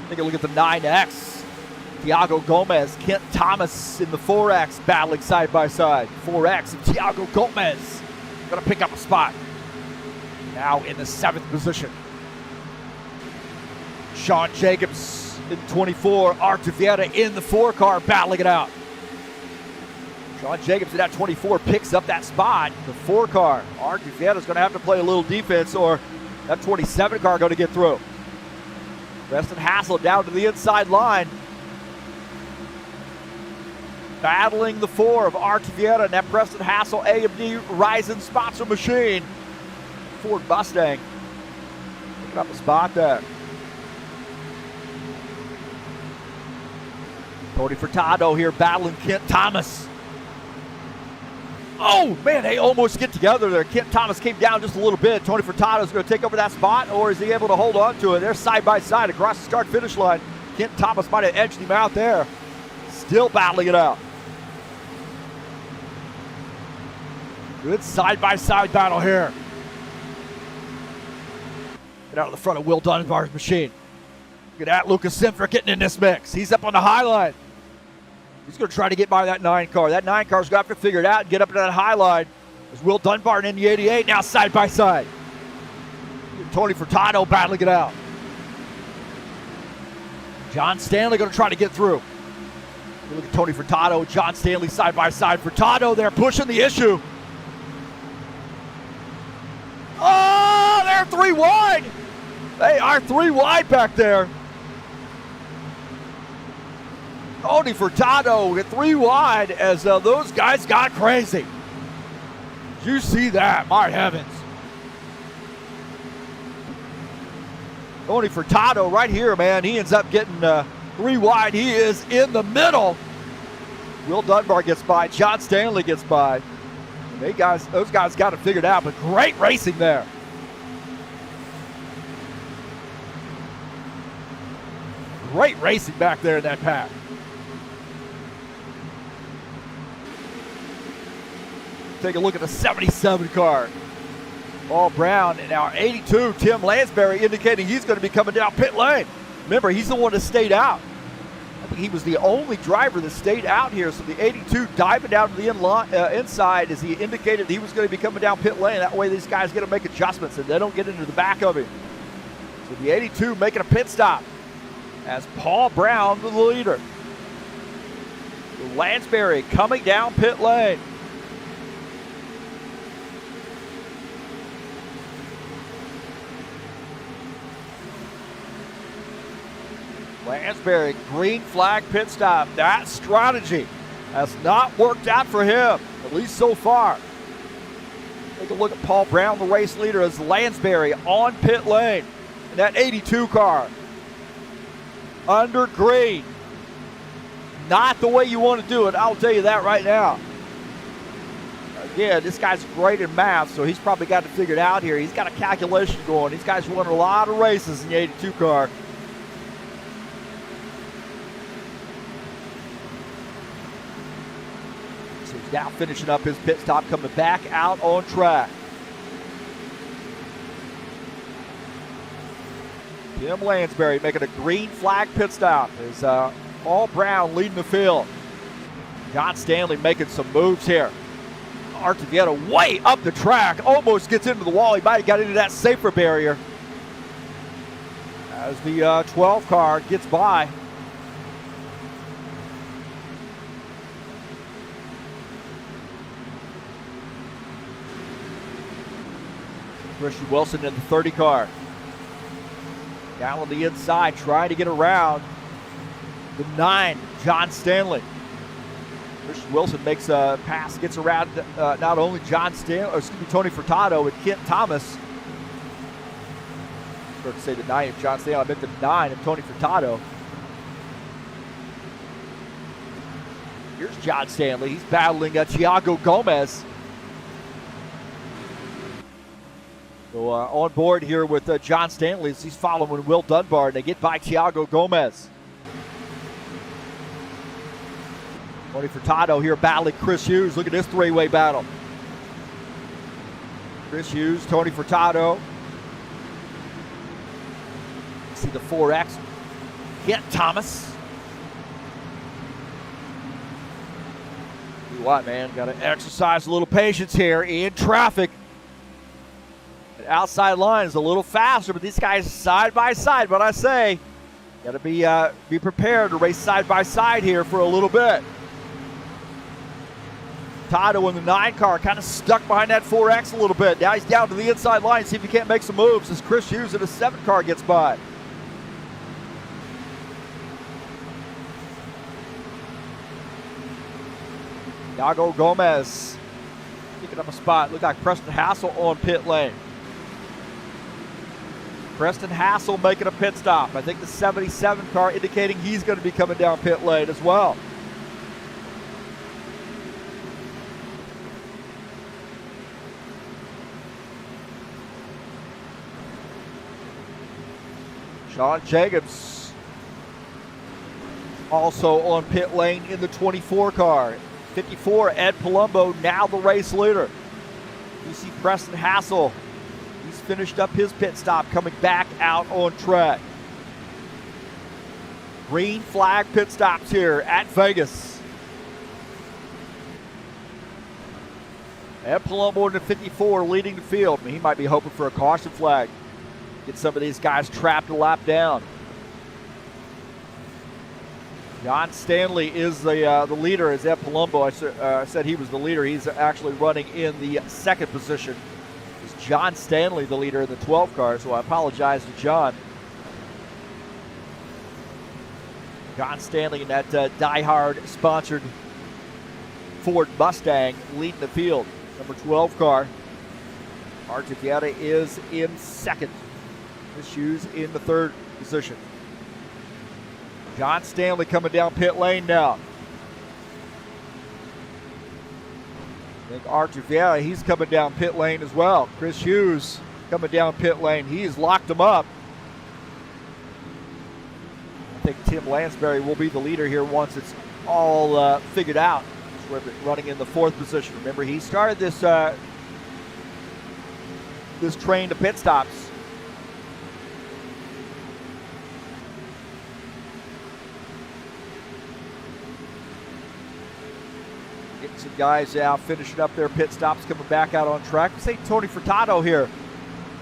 Take a look at the 9X. Thiago Gomez, Kent Thomas in the 4X battling side by side. 4X and Thiago Gomez going to pick up a spot. Now in the 7th position. Sean Jacobs in 24. Artevieta in the 4 car battling it out. Sean Jacobs in that 24 picks up that spot. The 4 car. Artevieta is going to have to play a little defense or that 27 car going to get through. Preston Hassel down to the inside line. Battling the 4 of Artevieta and that Preston Hassel AMD Ryzen sponsor machine. Ford Mustang picking up a spot there. Tony Furtado here battling Kent Thomas. Oh, man, they almost get together there. Kent Thomas came down just a little bit. Tony Furtado is going to take over that spot, or is he able to hold on to it? They're side by side across the start-finish line. Kent Thomas might have edged him out there. Still battling it out. Good side-by-side battle here. Get out of the front of Will Dunbar's machine. Look at that, Lucas Simfer getting in this mix. He's up on the high line. He's going to try to get by that 9 car. That 9 car's got to figure it out and get up to that high line. There's Will Dunbar in the 88 now side by side. Tony Furtado battling it out. John Stanley going to try to get through. Look at Tony Furtado, John Stanley side by side. Furtado there pushing the issue. Oh, they're 3 wide. They are 3 wide back there. Tony Furtado get 3 wide as those guys got crazy. Did you see that? My heavens. Tony Furtado right here, man. He ends up getting 3 wide. He is in the middle. Will Dunbar gets by. John Stanley gets by. Those guys got it figured out, but great racing there. Great racing back there in that pack. Take a look at the 77 car. Paul Brown and our 82, Tim Lansbury, indicating he's going to be coming down pit lane. Remember, he's the one that stayed out. I think he was the only driver that stayed out here. So the 82 diving down to the inside as he indicated he was going to be coming down pit lane. That way these guys get to make adjustments and they don't get into the back of him. So the 82 making a pit stop as Paul Brown, the leader. Lansbury coming down pit lane. Lansbury, green flag pit stop. That strategy has not worked out for him, at least so far. Take a look at Paul Brown, the race leader, as Lansbury on pit lane in that 82 car. Under green. Not the way you want to do it, I'll tell you that right now. Again, this guy's great in math, so he's probably got it figured out here. He's got a calculation going. These guys won a lot of races in the 82 car. Now finishing up his pit stop, coming back out on track. Tim Lansbury making a green flag pit stop as Paul Brown leading the field. John Stanley making some moves here. Artevieta way up the track, almost gets into the wall. He might have got into that safer barrier as the 12 car gets by. Christian Wilson in the 30 car. Down on the inside, trying to get around the 9, John Stanley. Christian Wilson makes a pass, gets around not only Tony Furtado and Kent Thomas. I started to say the 9 of John Stanley, I meant the 9 of Tony Furtado. Here's John Stanley. He's battling Thiago Gomez. So on board here with John Stanley as he's following Will Dunbar, and they get by Thiago Gomez. Tony Furtado here battling Chris Hughes. Look at this three-way battle. Chris Hughes, Tony Furtado. See the 4X. Kent Thomas. Tell you what, man, got to exercise a little patience here in traffic. The outside line is a little faster, but these guys side by side. But I say, got to be prepared to race side by side here for a little bit. Furtado in the 9 car, kind of stuck behind that 4X a little bit. Now he's down to the inside line, see if he can't make some moves as Chris Hughes in the 7 car gets by. Thiago Gomez picking up a spot. Look like Preston Hassel on pit lane. Preston Hassel making a pit stop. I think the 77 car indicating he's going to be coming down pit lane as well. Sean Jacobs also on pit lane in the 24 car. 54, Ed Palumbo, now the race leader. You see Preston Hassel. He's finished up his pit stop, coming back out on track. Green flag pit stops here at Vegas. Ed Palumbo in the 54 leading the field. He might be hoping for a caution flag. Get some of these guys trapped a lap down. John Stanley is the leader as Ed Palumbo. I said he was the leader. He's actually running in the 2nd position. It's John Stanley, the leader in the 12 car, so I apologize to John. John Stanley in that Die-Hard sponsored Ford Mustang leading the field. Number 12 car. Artivieta is in 2nd. Chris Hughes in the 3rd position. John Stanley coming down pit lane now. I think Artivieta, he's coming down pit lane as well. Chris Hughes coming down pit lane. He's locked him up. I think Tim Lansbury will be the leader here once it's all figured out. He's running in the 4th position. Remember, he started this train to pit stops. Getting some guys out, finishing up their pit stops, coming back out on track. We say Tony Furtado here,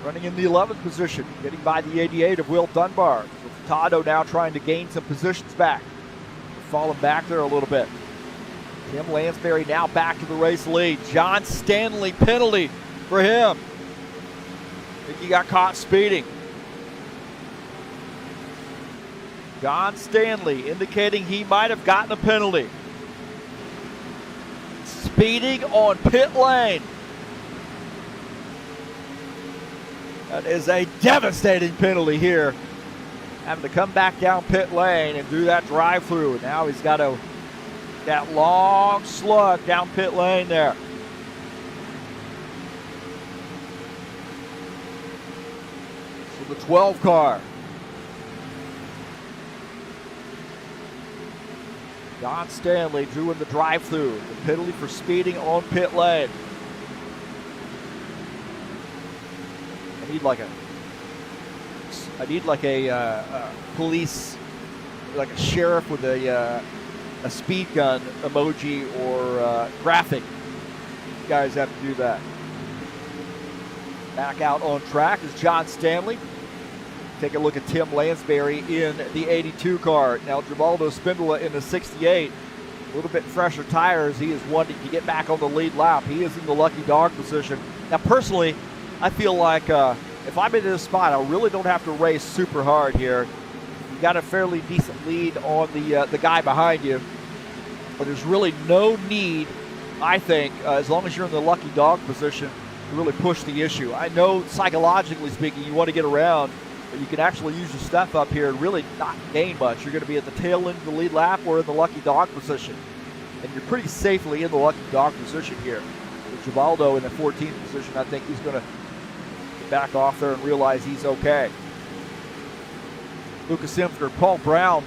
running in the 11th position, getting by the 88 of Will Dunbar. So Furtado now trying to gain some positions back. Falling back there a little bit. Tim Lansbury now back to the race lead. John Stanley, penalty for him. I think he got caught speeding. John Stanley indicating he might have gotten a penalty. Speeding on pit lane. That is a devastating penalty here. Having to come back down pit lane and do that drive-through. Now he's got that long slug down pit lane there. So the 12 car. John Stanley drew in the drive-through. The penalty for speeding on pit lane. I need like a police, like a sheriff with a speed gun emoji or graphic. You guys have to do that. Back out on track is John Stanley. Take a look at Tim Lansbury in the 82 car. Now Givaldo Spindola in the 68. A little bit fresher tires. He is wanting to get back on the lead lap. He is in the lucky dog position. Now personally, I feel like if I'm in this spot, I really don't have to race super hard here. You got a fairly decent lead on the guy behind you, but there's really no need, I think, as long as you're in the lucky dog position, to really push the issue. I know psychologically speaking, you want to get around, but you can actually use your stuff up here and really not gain much. You're going to be at the tail end of the lead lap or in the lucky dog position, and you're pretty safely in the lucky dog position here. With Givaldo in the 14th position, I think he's going to back off there and realize he's okay. Luca Simfner, Paul Brown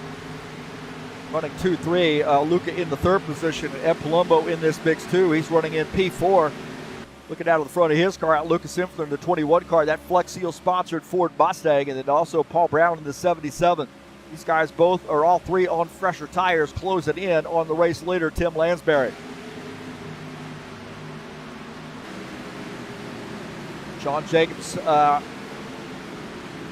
running 2-3. Luca in the 3rd position, and Ed Palumbo in this mix too. He's running in P4. Looking out of the front of his car, out Luca Simfner in the 21 car, that Flex Seal sponsored Ford Mustang, and then also Paul Brown in the 77. These guys both are all three on fresher tires, closing in on the race leader, Tim Lansbury. Sean Jacobs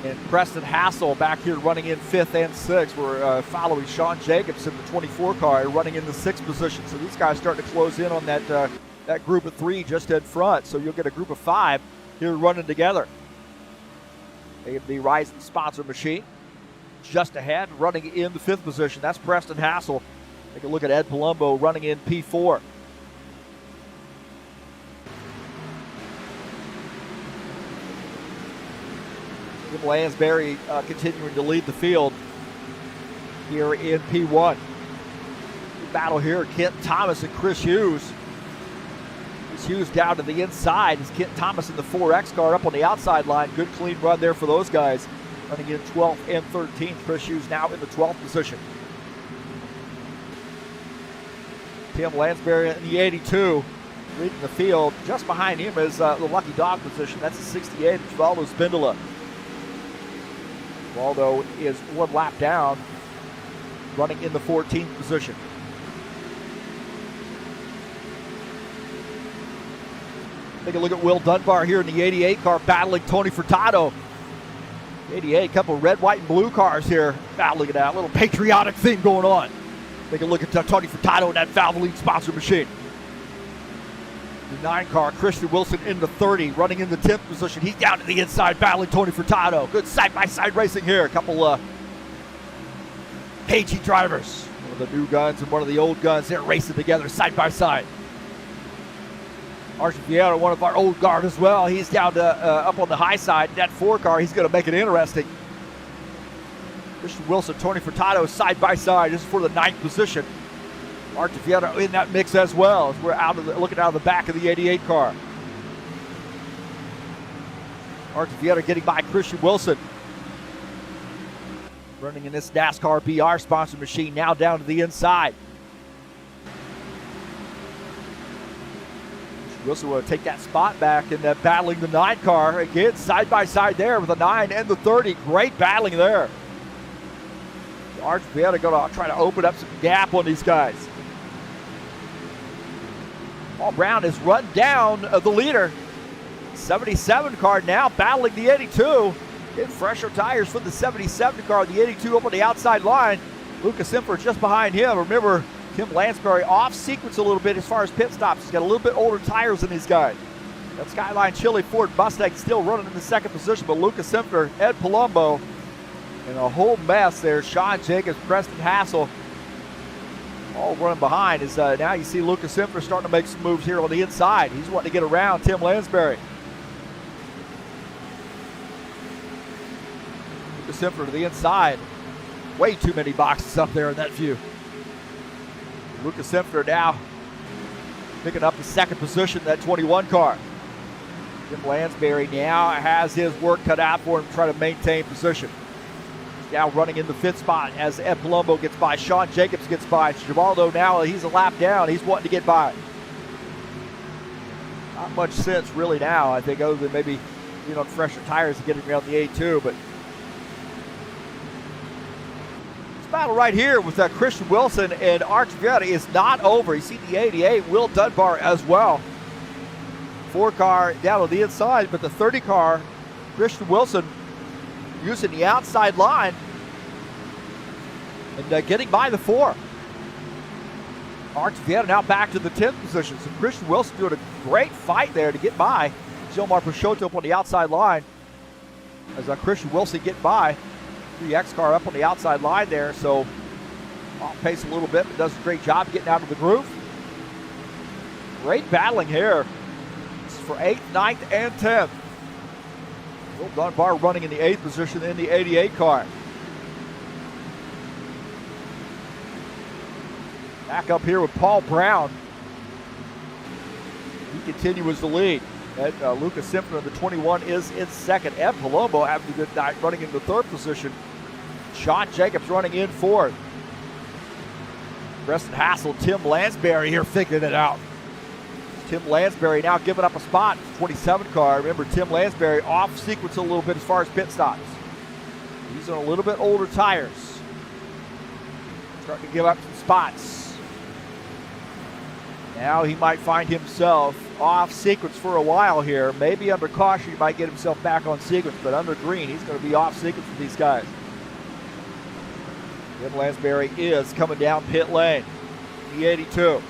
and Preston Hassel back here running in 5th and 6th. We're following Sean Jacobs in the 24 car, running in the 6th position. So these guys starting to close in on that group of 3 just in front. So you'll get a group of 5 here running together. The Rising sponsor machine just ahead, running in the 5th position. That's Preston Hassel. Take a look at Ed Palumbo running in P4. Tim Lansbury continuing to lead the field here in P1. Good battle here, Kent Thomas and Chris Hughes. Chris Hughes down to the inside. It's Kent Thomas in the 4X car up on the outside line. Good clean run there for those guys. Running in 12th and 13th. Chris Hughes now in the 12th position. Tim Lansbury in the 82 leading the field. Just behind him is the lucky dog position. That's the 68, Givaldo Spindola. Waldo is 1 lap down, running in the 14th position. Take a look at Will Dunbar here in the 88 car, battling Tony Furtado. 88, couple red, white, and blue cars here battling it out. A little patriotic theme going on. Take a look at Tony Furtado in that Valvoline sponsor machine. The 9 car, Christian Wilson in the 30, running in the 10th position. He's down to the inside, battling Tony Furtado. Good side-by-side racing here. A couple cagey drivers. One of the new guns and one of the old guns. They're racing together side-by-side. Archie Vieira, one of our old guard as well. He's down to up on the high side. That 4 car, he's going to make it interesting. Christian Wilson, Tony Furtado side-by-side. This is for the 9th position. Archie Vieira in that mix as well, as we're looking out of the back of the 88 car. Archie Vieira getting by Christian Wilson. Running in this NASCAR BR sponsored machine, now down to the inside. Christian Wilson will take that spot back and battling the 9 car. Again, side by side there with the 9 and the 30. Great battling there. Archie Vieira going to try to open up some gap on these guys. Paul Brown has run down the leader. 77 car now battling the 82. Getting fresher tires for the 77 car. The 82 up on the outside line. Lucas Simfner just behind him. Remember, Tim Lansbury off sequence a little bit as far as pit stops. He's got a little bit older tires than these guys. That Skyline Chili Ford Mustang still running in the 2nd position, but Lucas Simfner, Ed Palumbo, and a whole mess there. Sean Jacobs, Preston Hassel, all running behind. Is now you see Lucas Simfner starting to make some moves here on the inside. He's wanting to get around Tim Lansbury. Lucas Simfner to the inside. Way too many boxes up there in that view. Lucas Simfner now picking up the 2nd position, that 21 car. Tim Lansbury now has his work cut out for him to try to maintain position. Now running in the 5th spot as Ed Palumbo gets by. Sean Jacobs gets by. Givaldo now, he's a lap down. He's wanting to get by. Not much sense really now, I think, other than maybe being on fresher tires and getting around the A2. But this battle right here with Christian Wilson and Archie Vieira is not over. You see the 88, Will Dunbar as well. 4 car down on the inside, but the 30 car, Christian Wilson, using the outside line and getting by the 4. Archie Vieira now back to the 10th position. So Christian Wilson doing a great fight there to get by Gilmar Peixoto up on the outside line as Christian Wilson get by. The X car up on the outside line there, so off pace a little bit, but does a great job getting out of the groove. Great battling here. This is for 8th, 9th, and 10th. Will Dunbar running in the 8th position in the 88 car. Back up here with Paul Brown. He continues the lead. Lucas Simpson of the 21 is in second. Ed Palumbo having a good night running in the 3rd position. Sean Jacobs running in 4th. Preston Hassel, Tim Lansbury here figuring it out. Tim Lansbury now giving up a spot. 27 car. Remember, Tim Lansbury off sequence a little bit as far as pit stops. He's on a little bit older tires. Starting to give up some spots. Now he might find himself off sequence for a while here. Maybe under caution he might get himself back on sequence, but under green he's going to be off sequence with these guys. Tim Lansbury is coming down pit lane. E82.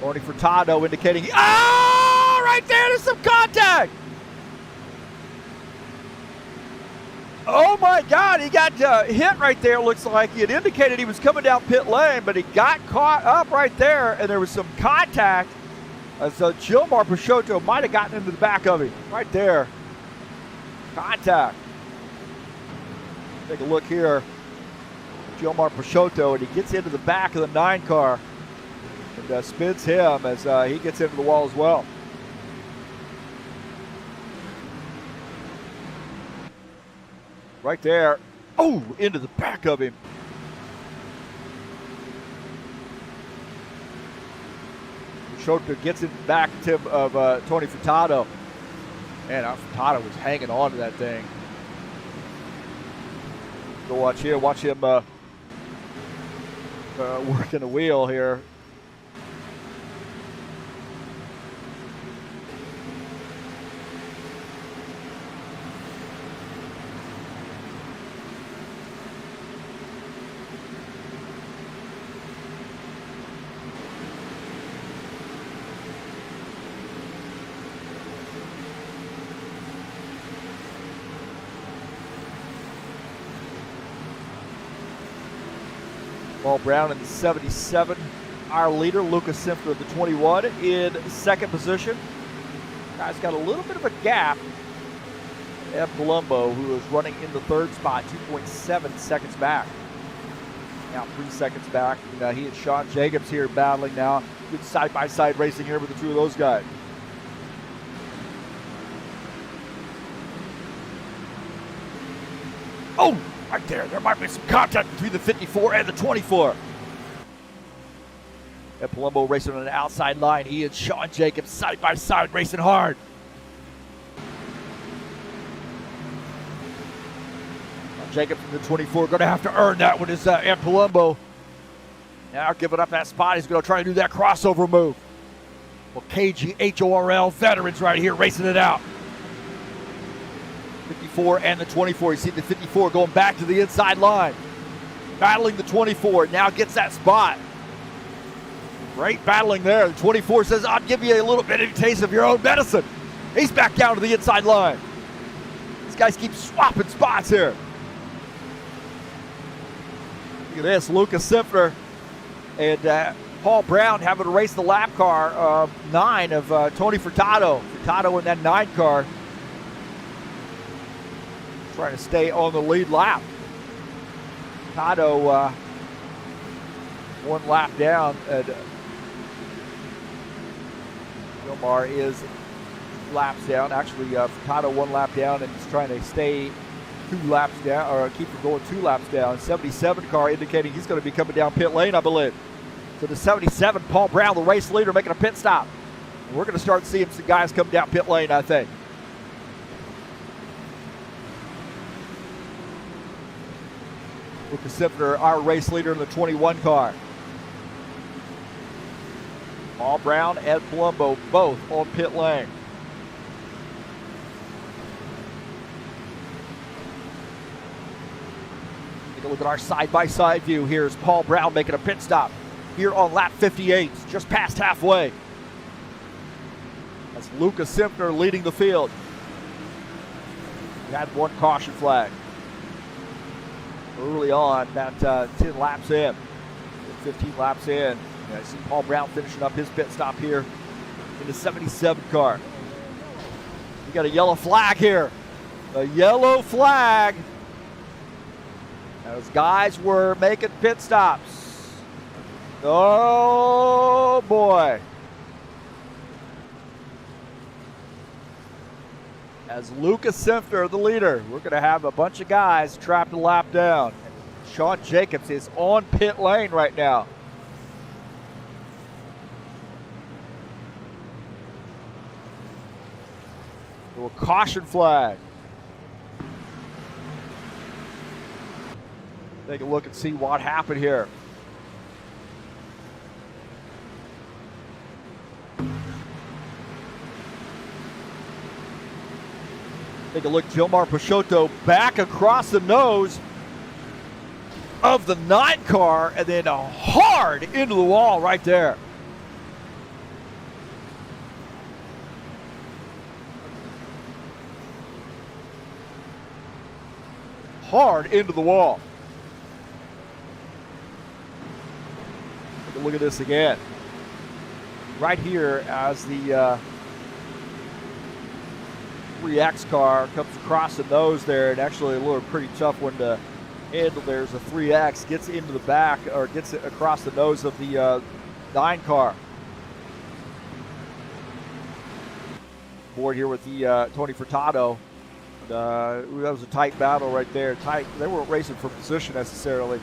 Tony Furtado indicating, right there, there's some contact. Oh my God, he got hit right there. Looks like he had indicated he was coming down pit lane, but he got caught up right there, and there was some contact. So Gilmar Peixoto might have gotten into the back of him right there. Contact. Take a look here. Gilmar Peixoto, and he gets into the back of the 9 car and spins him as he gets into the wall as well. Right there. Oh, into the back of him. Peixoto gets in the back of Tony Furtado. Man, Furtado was hanging on to that thing. Go watch here. Watch him working the wheel here. Paul Brown in the 77, our leader. Lucas Simpson of the 21 in 2nd position. Guy's got a little bit of a gap. Ed Palumbo, who is running in the 3rd spot, 2.7 seconds back. Now 3 seconds back. And, he and Sean Jacobs here battling now. Good side-by-side racing here with the 2 of those guys. Oh! Right there might be some contact between the 54 and the 24. And Palumbo racing on the outside line. He and Sean Jacobs side by side racing hard. Jacobs in the 24 going to have to earn that one. Is Ed Palumbo now giving up that spot? He's going to try to do that crossover move. Well, KG HORL veterans right here racing it out. 54 and the 24. You see the 54 going back to the inside line. Battling the 24. Now gets that spot. Great battling there. The 24 says, I'll give you a little bit of a taste of your own medicine. He's back down to the inside line. These guys keep swapping spots here. Look at this. Lucas Simpson and Paul Brown having to race the lap car 9 of Tony Furtado. Furtado in that 9 car. Trying to stay on the lead lap. Furtado 1 lap down. Gilmar is laps down. Actually, Furtado 1 lap down and he's trying to stay 2 laps down, or keep from going 2 laps down. 77 car indicating he's going to be coming down pit lane, I believe. So the 77, Paul Brown, the race leader, making a pit stop. And we're going to start seeing some guys come down pit lane, I think. Lucas Simpson, our race leader in the 21 car. Paul Brown and Palumbo both on pit lane. Take a look at our side-by-side view. Here's Paul Brown making a pit stop here on lap 58, just past halfway. That's Lucas Simpner leading the field. We had one caution flag early on, about 10 laps in, 15 laps in. I see Paul Brown finishing up his pit stop here in the 77 car. We got a yellow flag here. A yellow flag. Those guys were making pit stops. Oh boy. As Lucas Simpner, the leader, we're going to have a bunch of guys trapped a lap down. Sean Jacobs is on pit lane right now. A caution flag. Take a look and see what happened here. Take a look, Gilmar Peixoto back across the nose of the 9 car and then hard into the wall right there. Hard into the wall. Take a look at this again. Right here as the 3X car comes across the nose there, and actually a little pretty tough one to handle. There's a 3X, gets into the back, or gets it across the nose of the 9 car. Board here with the Tony Furtado. That was a tight battle right there. Tight. They weren't racing for position necessarily,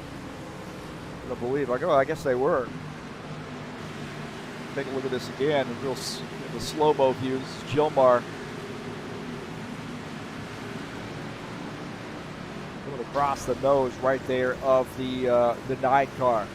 I believe. I guess they were. Take a look at this again. The slow-mo views. Gilmar going across the nose right there of the 9 car.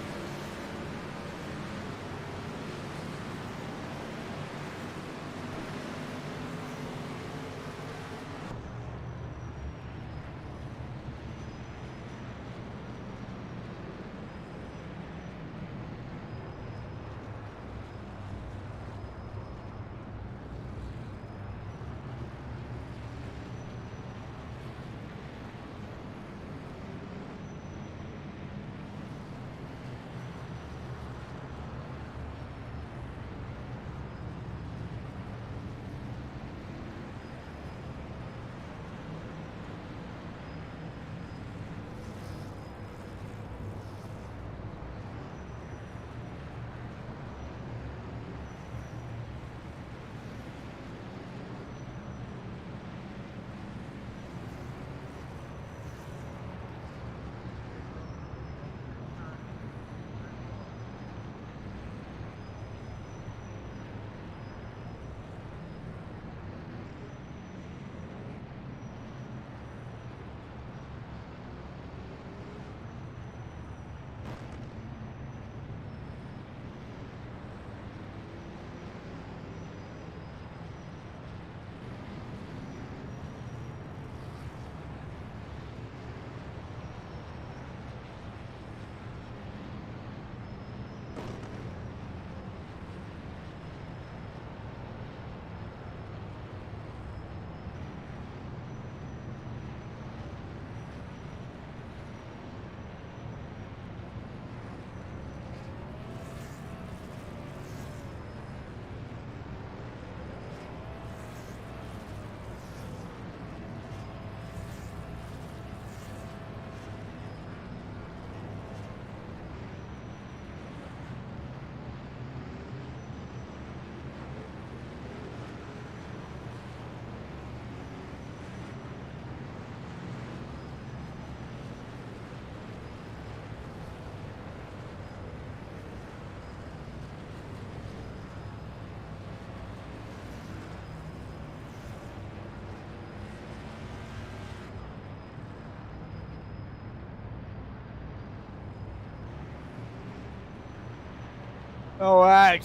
All right.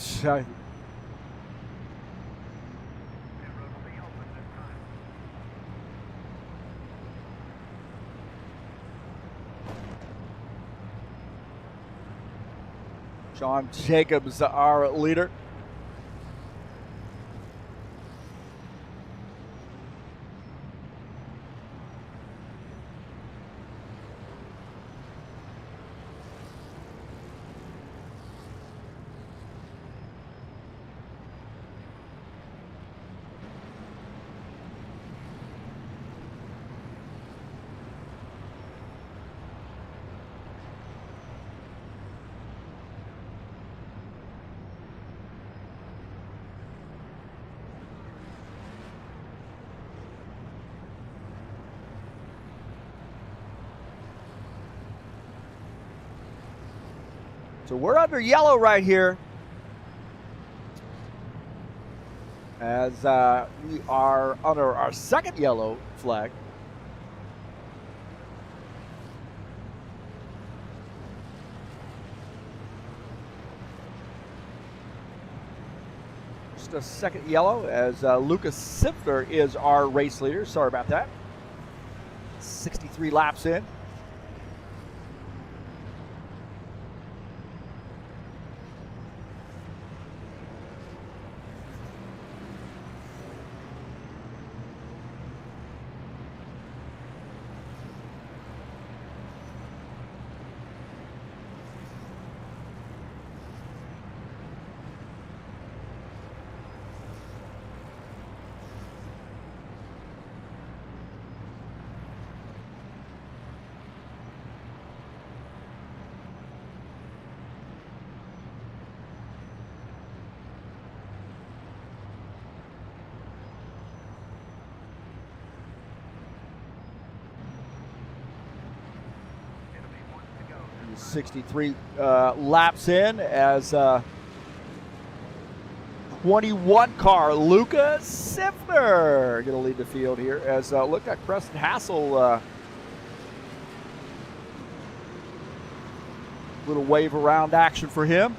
Sean Jacobs, our leader. So we're under yellow right here, as we are under our second yellow flag. Just a second yellow, as Lucas Simpler is our race leader. Sorry about that. 63 laps in. He's 63 laps in, as 21 car Lucas Simpler going to lead the field here, as look at Preston Hassel, little wave around action for him.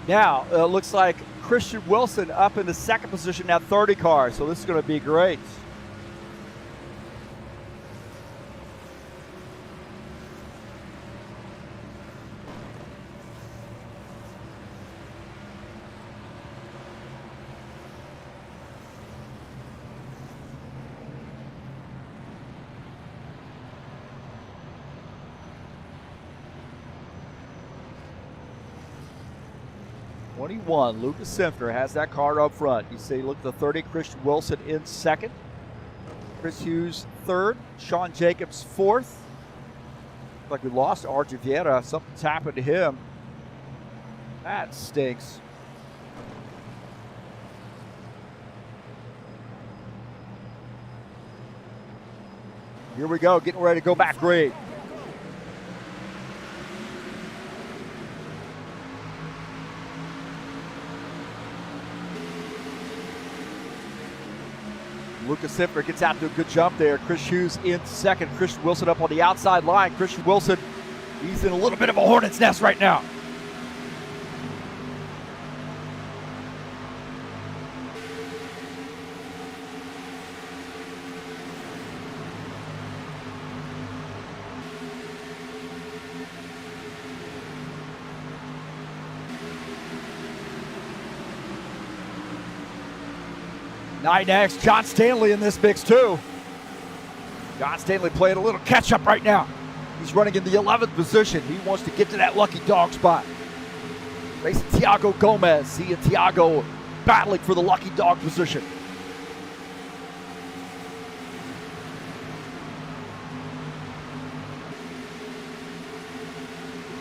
Now, it looks like Christian Wilson up in the second position at 30 cars, so this is going to be great. Lucas Simpler has that car up front. You see, look at the 30, Christian Wilson in second. Chris Hughes third. Sean Jacobs fourth. Looks like we lost Archie Vieira. Something's happened to him. That stinks. Here we go, getting ready to go back green. Lucas Simpler gets out to a good jump there. Chris Hughes in second. Christian Wilson up on the outside line. Christian Wilson, he's in a little bit of a hornet's nest right now. Next, John Stanley in this mix too. John Stanley playing a little catch up right now. He's running in the 11th position. He wants to get to that lucky dog spot. Racing Tiago Gomez. See Tiago battling for the lucky dog position.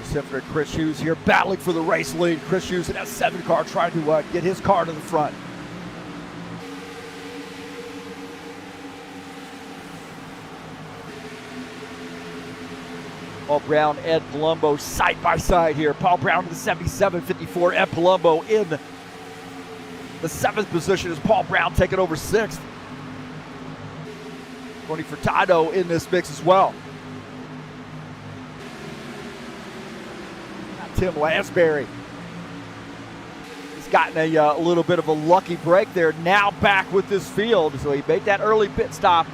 Simpler and Chris Hughes here battling for the race lead. Chris Hughes in that 7 car trying to get his car to the front. Paul Brown, Ed Palumbo side by side here. Paul Brown in the 77-54. Ed Palumbo in the 7th position as Paul Brown taking over 6th. Tony Furtado in this mix as well. Tim Lansbury. He's gotten a little bit of a lucky break there. Now back with this field. So he made that early pit stop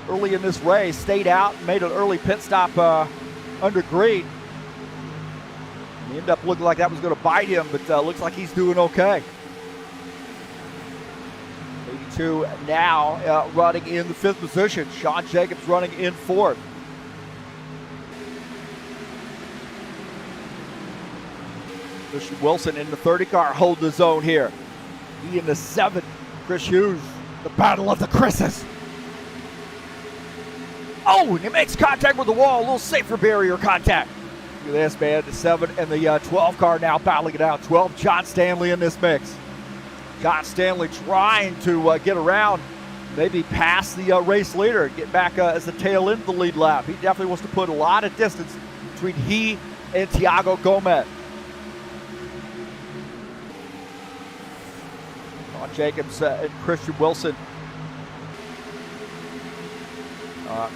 early in this race. Stayed out, made an early pit stop under green. He ended up looking like that was going to bite him, but looks like he's doing okay. 82 now running in the 5th position. Sean Jacobs running in 4th. Christian Wilson in the 30 car holding his own here. He in the 7th. Chris Hughes, the battle of the Chris's. Oh, and he makes contact with the wall. A little safer barrier contact. Look at this, man. The 7 and the 12 car now battling it out. 12, John Stanley in this mix. John Stanley trying to get around, maybe pass the race leader, get back as the tail end of the lead lap. He definitely wants to put a lot of distance between he and Tiago Gomez. Sean Jacobs and Christian Wilson.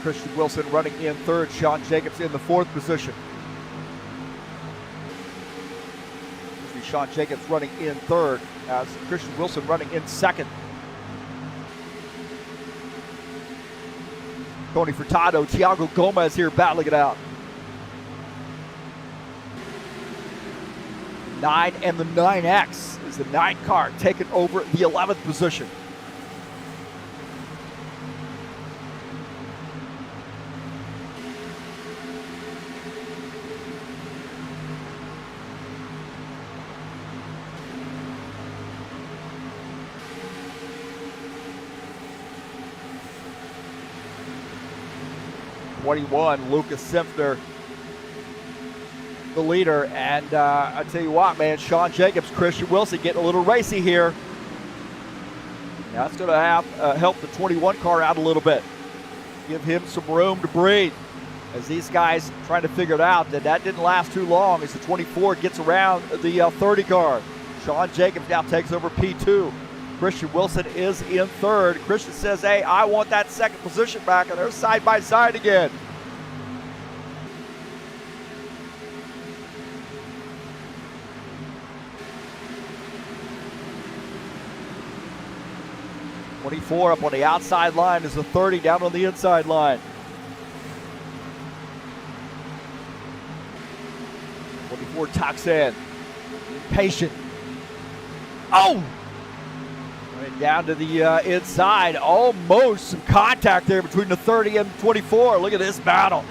Christian Wilson running in 3rd, Sean Jacobs in the 4th position. Sean Jacobs running in 3rd as Christian Wilson running in 2nd. Tony Furtado, Tiago Gomez here battling it out. 9 and the 9X is the 9 car taking over the 11th position. Lucas Simpner, the leader, and I tell you what, man, Sean Jacobs, Christian Wilson getting a little racy here. Now that's going to help the 21 car out a little bit, give him some room to breathe as these guys trying to figure it out. That didn't last too long as the 24 gets around the 30 car. Sean Jacobs now takes over P2. Christian Wilson is in 3rd. Christian says, hey, I want that 2nd position back, and they're side by side again. .24 up on the outside line is the 30 down on the inside line. 24 tucks in. Impatient. Oh! Right down to the inside. Almost some contact there between the 30 and 24. Look at this battle.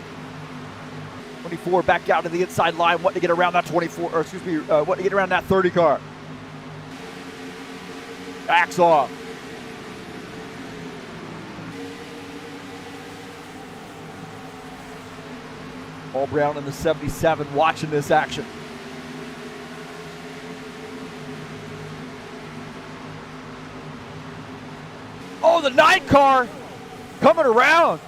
24 back down to the inside line, wanting to get around that 24, or excuse me, wanting to get around that 30 car. Backs off. Paul Brown in the 77 watching this action. Oh, the 9 car coming around.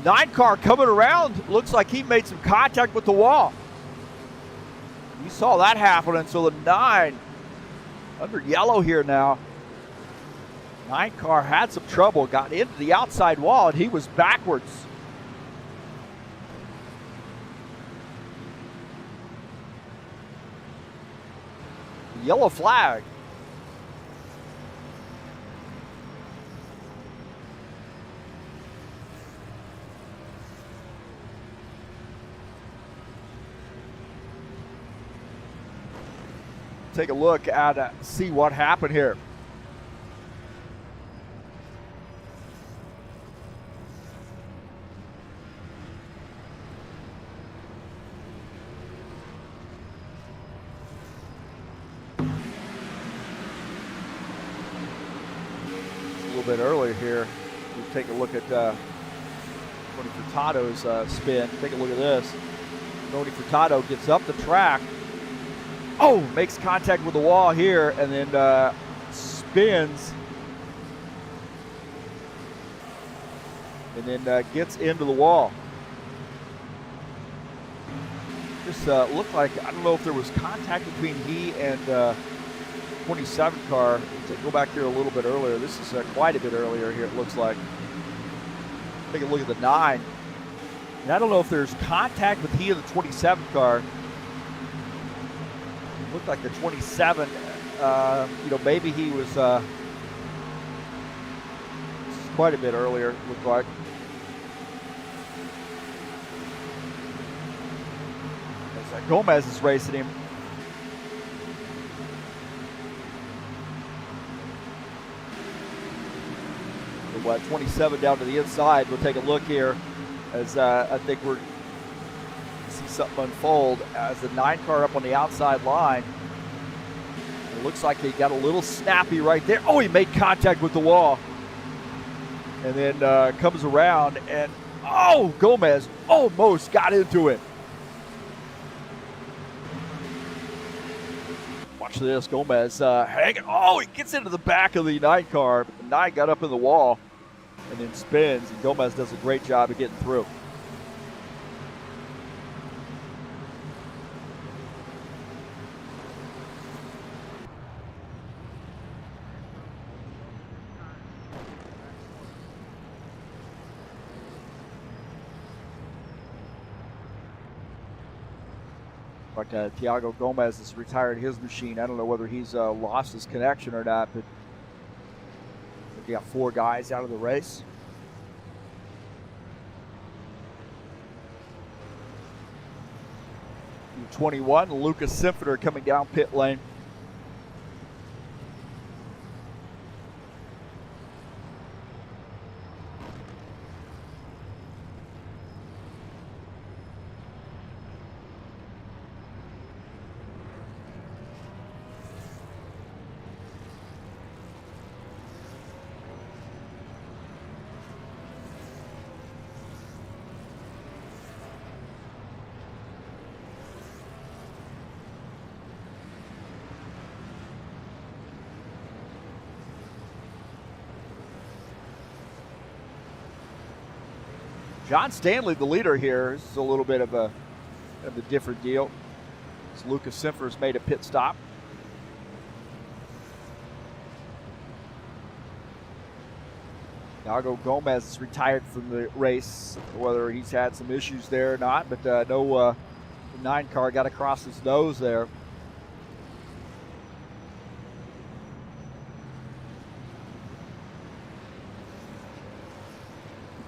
9 car coming around. Looks like he made some contact with the wall. You saw that happening. So the 9 under yellow here now. 9 car had some trouble, got into the outside wall, and he was backwards. Yellow flag. Take a look at see what happened here. A little bit earlier here, we'll take a look at Tony Furtado's spin. Take a look at this. Tony Furtado gets up the track. Oh, makes contact with the wall here and then spins. And then gets into the wall. Just looked like, I don't know if there was contact between he and 27 car. Let's go back here a little bit earlier. This is quite a bit earlier here, it looks like. Take a look at the 9. And I don't know if there's contact with Heath in the 27 car. It looked like the 27, maybe he was quite a bit earlier, it looked like. As Gomez is racing him. So, 27 down to the inside. We'll take a look here as I think we're see something unfold as the 9 car up on the outside line. It looks like he got a little snappy right there. Oh, he made contact with the wall. And then comes around and, Gomez almost got into it. Watch this, Gomez hanging. Oh, he gets into the back of the 9 car, but the 9 got up in the wall and then spins, and Gomez does a great job of getting through. But Thiago Gomez has retired his machine. I don't know whether he's lost his connection or not, but we got 4 guys out of the race. In 21, Lucas Simfeter coming down pit lane. John Stanley, the leader here. This is a little bit of a different deal. As Lucas Simfeter's made a pit stop. Thiago Gomez is retired from the race, whether he's had some issues there or not, but the 9 car got across his nose there.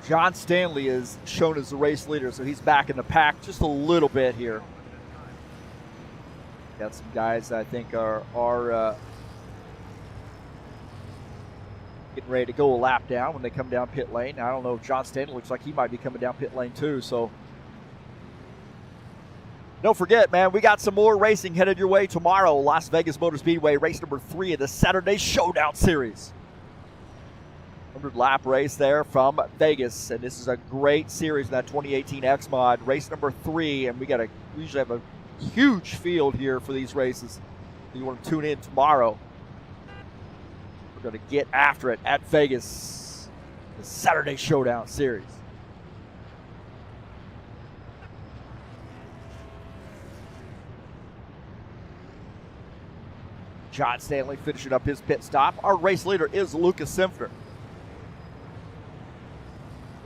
John Stanley is shown as the race leader, so he's back in the pack just a little bit here. Got some guys I think are getting ready to go a lap down when they come down pit lane. I don't know if John Stanley looks like he might be coming down pit lane too, so don't forget, man, we got some more racing headed your way tomorrow. Las Vegas Motor Speedway, race number 3 of the Saturday Showdown Series. 100-lap race there from Vegas, and this is a great series in that 2018 X Mod, race number 3, and we usually have a huge field here for these races. If you want to tune in tomorrow, we're going to get after it at Vegas, the Saturday Showdown Series. John Stanley finishing up his pit stop. Our race leader is Lucas Simfeter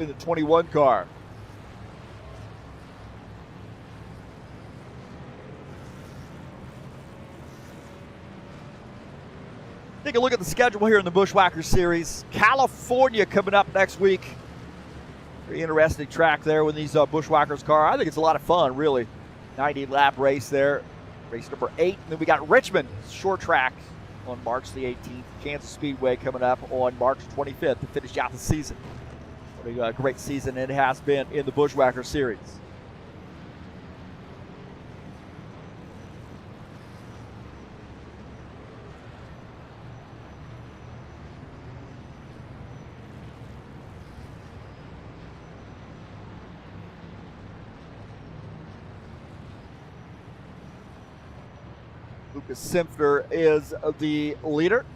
in the 21 car. Take a look at the schedule here in the Buschwackers series. California coming up next week. Very interesting track there with these Buschwackers car. I think it's a lot of fun, really. 90-lap race there. Race number 8. And then we got Richmond short track on March the 18th. Kansas Speedway coming up on March 25th to finish out the season. What a great season it has been in the Buschwackers series. Lucas Simfeter is the leader.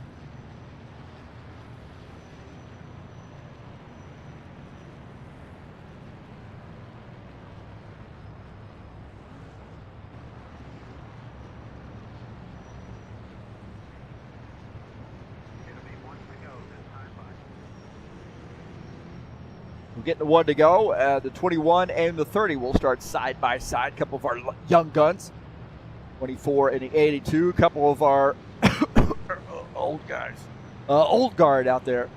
We're getting the 1 to go. The 21 and the 30 will start side by side. A couple of our young guns. 24 and the 82. A couple of our old guys. Old guard out there.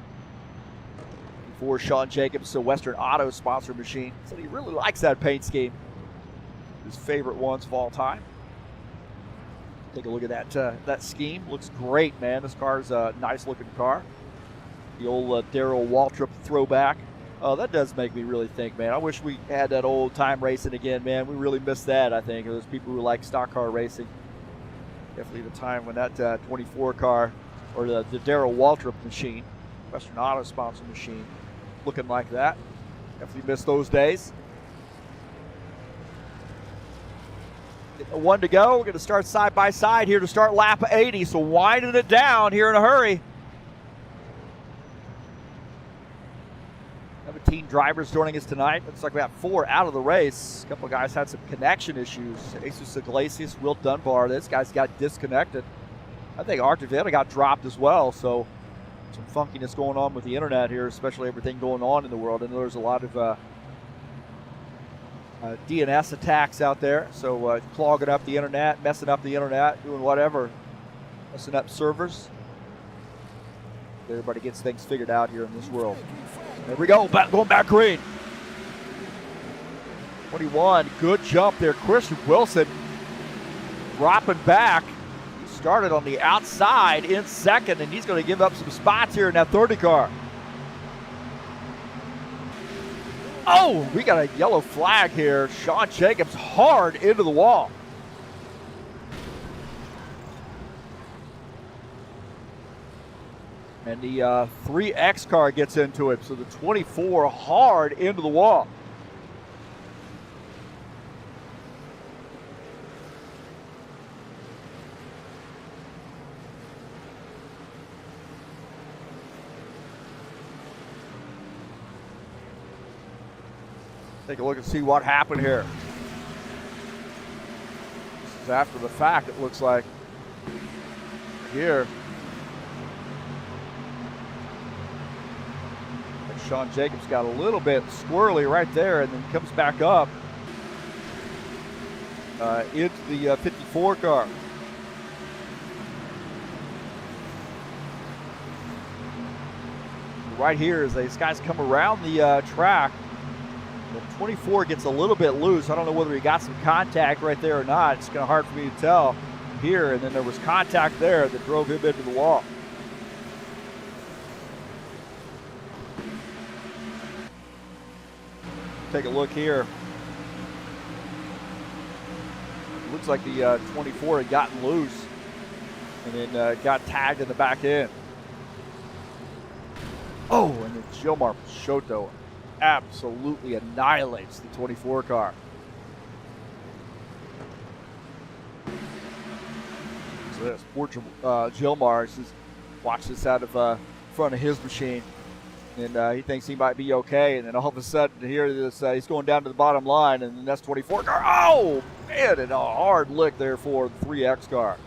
For Sean Jacobs, the Western Auto sponsor machine. Said he really likes that paint scheme. His favorite ones of all time. Take a look at that scheme. Looks great, man. This car's a nice looking car. The old Darrell Waltrip throwback. Oh, that does make me really think, man. I wish we had that old time racing again, man. We really missed that, I think. Those people who like stock car racing. Definitely the time when that 24 car, or the Darrell Waltrip machine, Western Auto sponsor machine, looking like that. Definitely missed those days. A 1 to go. We're going to start side by side here to start lap 80. So winding it down here in a hurry. 17 drivers joining us tonight. Looks like we have 4 out of the race. A couple of guys had some connection issues. Jesus Iglesias, Will Dunbar. This guy's got disconnected. I think Artavetta got dropped as well. So some funkiness going on with the internet here, especially everything going on in the world. And there's a lot of DNS attacks out there. So clogging up the internet, messing up the internet, doing whatever, messing up servers. Everybody gets things figured out here in this world. There we go, going back green. 21, good jump there. Christian Wilson dropping back. He started on the outside in second, and he's going to give up some spots here in that 30 car. Oh, we got a yellow flag here. Sean Jacobs hard into the wall. And the 3X car gets into it. So the 24 hard into the wall. Take a look and see what happened here. This is after the fact, it looks like. Here. Sean Jacobs got a little bit squirrely right there and then comes back up into the 54 car. Right here as these guys come around the track, the 24 gets a little bit loose. I don't know whether he got some contact right there or not. It's kind of hard for me to tell here. And then there was contact there that drove him into the wall. Take a look here. Looks like the 24 had gotten loose and then got tagged in the back end. Oh, and then Gilmar Peixoto absolutely annihilates the 24 car. So this poor Gilmar just watched this out of front of his machine. And he thinks he might be okay, and then all of a sudden here this he's going down to the bottom line, and the S24 car, oh man, and a hard lick there for the 3X car.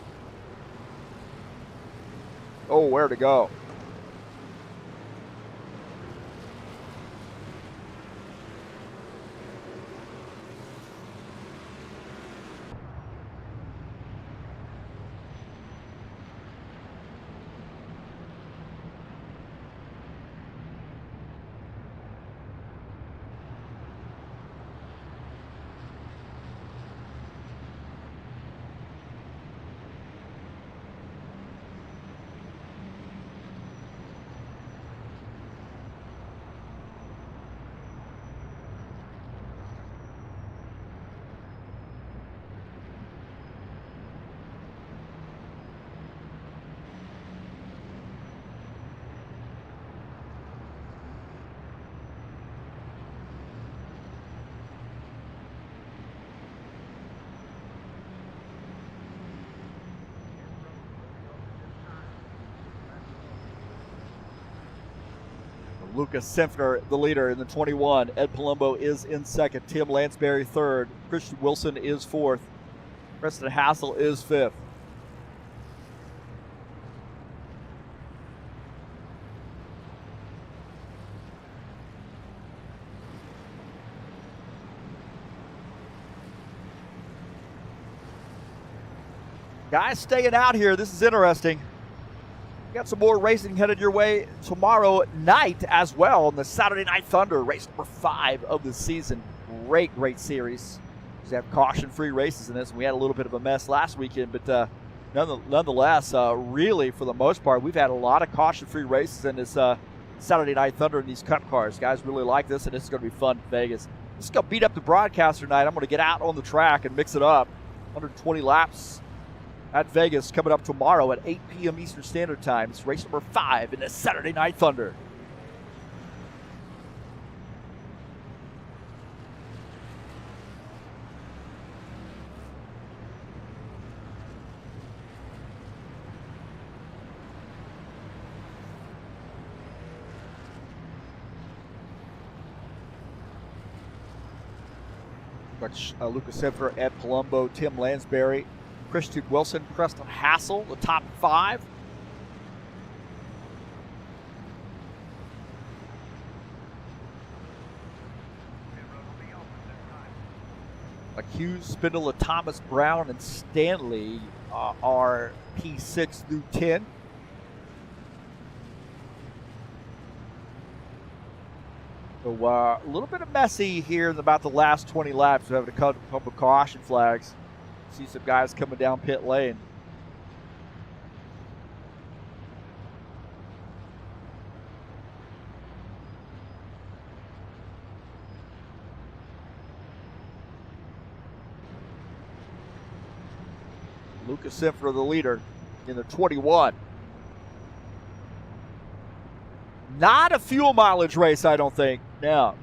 Oh, where to go? Lucas Senfner, the leader in the 21. Ed Palumbo is in second. Tim Lansbury third. Christian Wilson is fourth. Preston Hassel is fifth. Guys staying out here. This is interesting. We got some more racing headed your way tomorrow night as well on the Saturday Night Thunder, race number 5 of the season. Great series. We have caution-free races in this, and we had a little bit of a mess last weekend, but nonetheless, really, for the most part, we've had a lot of caution-free races in this Saturday Night Thunder in these Cup cars. Guys really like this, and this is going to be fun in Vegas. This is going to beat up the broadcaster tonight. I'm going to get out on the track and mix it up. 120 laps at Vegas coming up tomorrow at 8 p.m. Eastern Standard Time. It's race number 5 in the Saturday Night Thunder. Lucas Hiffer, Ed Palumbo, Tim Lansbury, Christian Wilson, Preston Hassel, the top 5. Hughes, Spindler, Thomas, Brown, and Stanley are P6 through 10. So a little bit of messy here in about the last 20 laps. We're having a couple of caution flags. See some guys coming down pit lane. Lucas Hiffer, the leader, in the 21. Not a fuel mileage race, I don't think. No.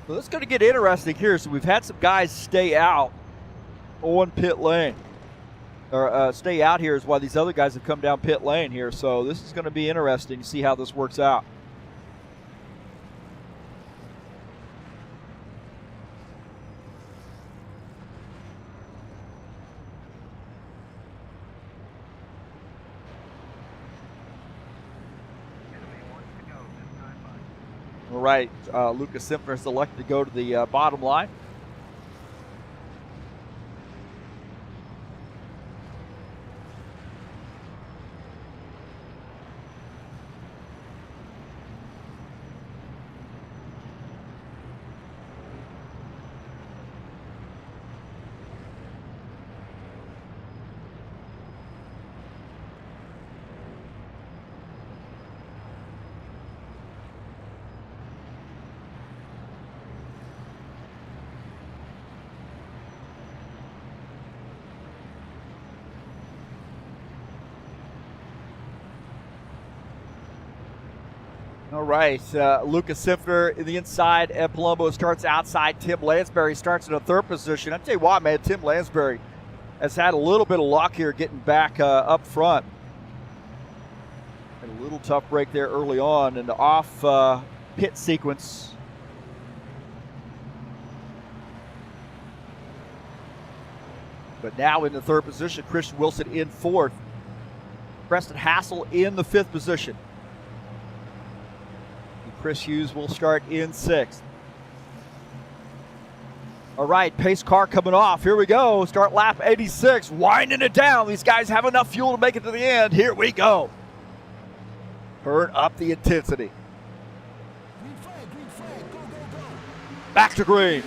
So it's going to get interesting here. So we've had some guys stay out on pit lane. Or stay out here is why these other guys have come down pit lane here. So this is going to be interesting to see how this works out. All right, Lucas Hiffer is elected to go to the bottom line. All right, Lucas Hiffer in the inside. Ed Palumbo starts outside. Tim Lansbury starts in a 3rd position. I tell you what, man, Tim Lansbury has had a little bit of luck here getting back up front. Had a little tough break there early on in the off pit sequence. But now in the 3rd position, Christian Wilson in 4th. Preston Hassel in the 5th position. Chris Hughes will start in 6th. All right, pace car coming off. Here we go. Start lap 86, winding it down. These guys have enough fuel to make it to the end. Here we go. Turn up the intensity. Green flag, go, go, go. Back to green.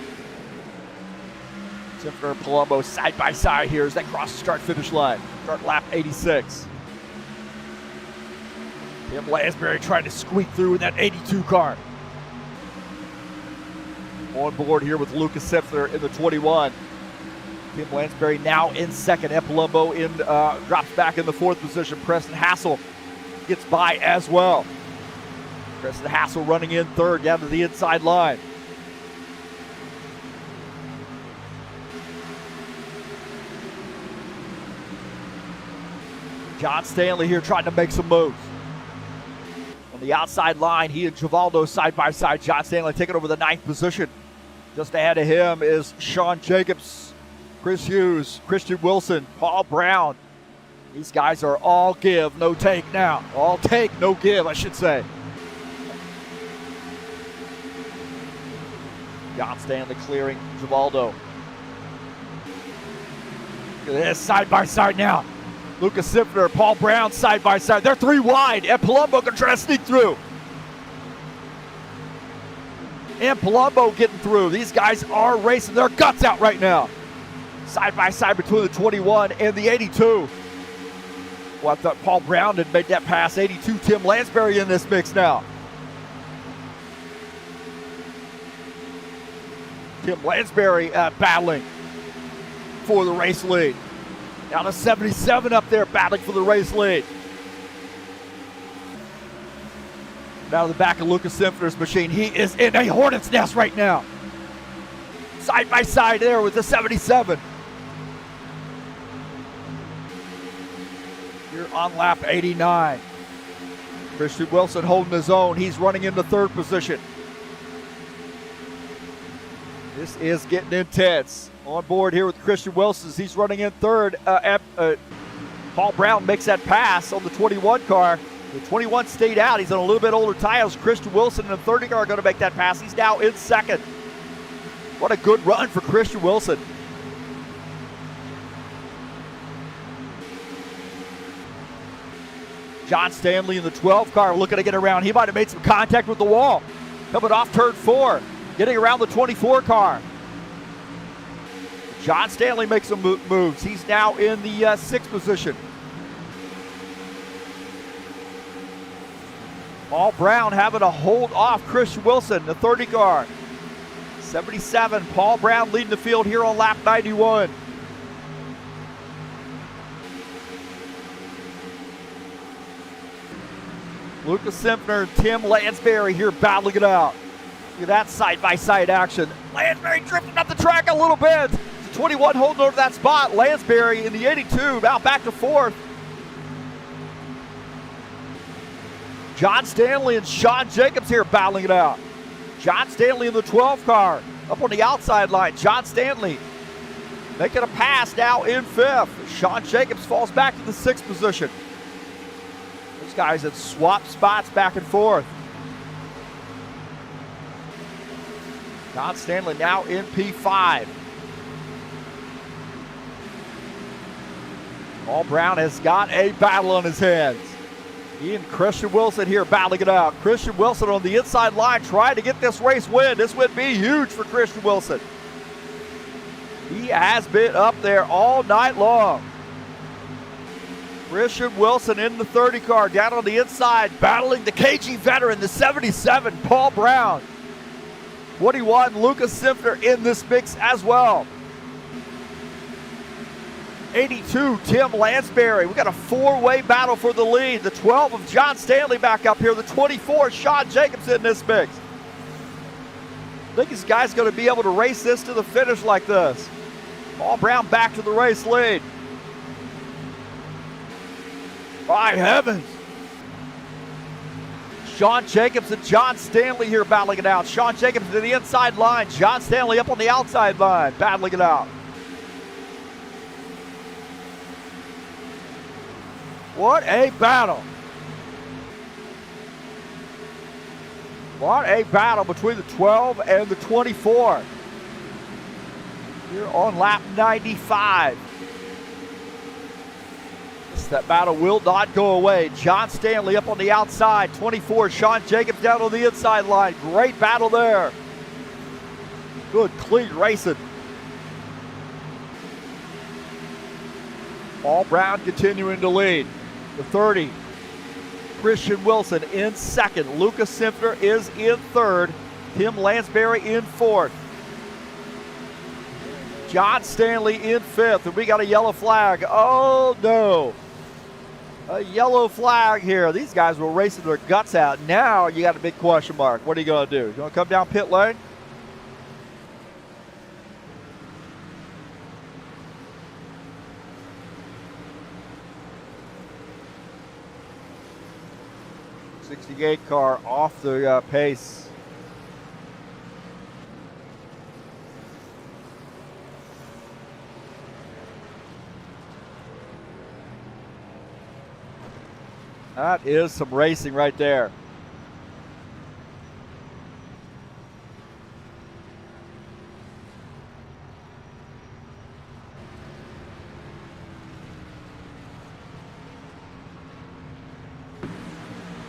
Hiffer and Palumbo side by side here as they cross the start-finish line. Start lap 86. Tim Lansbury trying to squeak through in that 82 car. On board here with Lucas Siffler in the 21. Tim Lansbury now in second. Ed Palumbo drops back in the fourth position. Preston Hassel gets by as well. Preston Hassel running in third down to the inside line. John Stanley here trying to make some moves. On the outside line, he and Givaldo side by side. John Stanley taking over the ninth position. Just ahead of him is Sean Jacobs, Chris Hughes, Christian Wilson, Paul Brown. These guys are all give, no take now. All take, no give, I should say. John Stanley clearing Givaldo. Look at this, side by side now. Lucas Siffler, Paul Brown side by side. They're three wide, and Palumbo can try to sneak through. And Palumbo getting through. These guys are racing their guts out right now. Side by side between the 21 and the 82. Well, I thought Paul Brown had made that pass. 82, Tim Lansbury in this mix now. Tim Lansbury battling for the race lead. Down to 77 up there battling for the race lead. Now to the back of Lucas Siffler's machine. He is in a hornet's nest right now. Side by side there with the 77. Here on lap 89. Christian Wilson holding his own. He's running into third position. This is getting intense. On board here with Christian Wilson. He's running in third. Paul Brown makes that pass on the 21 car. The 21 stayed out. He's on a little bit older tires. Christian Wilson and the 30 car are going to make that pass. He's now in second. What a good run for Christian Wilson. John Stanley in the 12 car looking to get around. He might have made some contact with the wall. Coming off turn 4. Getting around the 24 car. John Stanley makes some moves. He's now in the 6th position. Paul Brown having to hold off Christian Wilson, the 30 car. 77, Paul Brown leading the field here on lap 91. Lucas Siffler and Tim Lansbury here battling it out. Look at that side-by-side action. Lansbury drifting up the track a little bit. 21 holding over that spot. Lansbury in the 82, now back to 4th. John Stanley and Sean Jacobs here battling it out. John Stanley in the 12 car, up on the outside line. John Stanley making a pass now in 5th. Sean Jacobs falls back to the 6th position. Those guys have swapped spots back and forth. John Stanley now in P5. Paul Brown has got a battle on his hands. He and Christian Wilson here battling it out. Christian Wilson on the inside line trying to get this race win. This would be huge for Christian Wilson. He has been up there all night long. Christian Wilson in the 30 car down on the inside battling the KG veteran, the 77, Paul Brown. 21, Lucas Siffler in this mix as well. 82, Tim Lansbury. We got a 4-way battle for the lead. The 12 of John Stanley back up here. The 24, Sean Jacobs in this mix. I think this guy's going to be able to race this to the finish like this. Paul Brown back to the race lead. By heavens. Sean Jacobs and John Stanley here battling it out. Sean Jacobs to the inside line. John Stanley up on the outside line, battling it out. What a battle. What a battle between the 12 and the 24. Here on lap 95. That battle will not go away. John Stanley up on the outside. 24, Sean Jacobs down on the inside line. Great battle there. Good, clean racing. Paul Brown continuing to lead. The 30. Christian Wilson in second. Lucas Simpner is in third. Tim Lansbury in fourth. John Stanley in fifth. And we got a yellow flag. Oh, no. A yellow flag here. These guys were racing their guts out. Now you got a big question mark. What are you going to do? You going to come down pit lane? '68 car off the pace. That is some racing right there.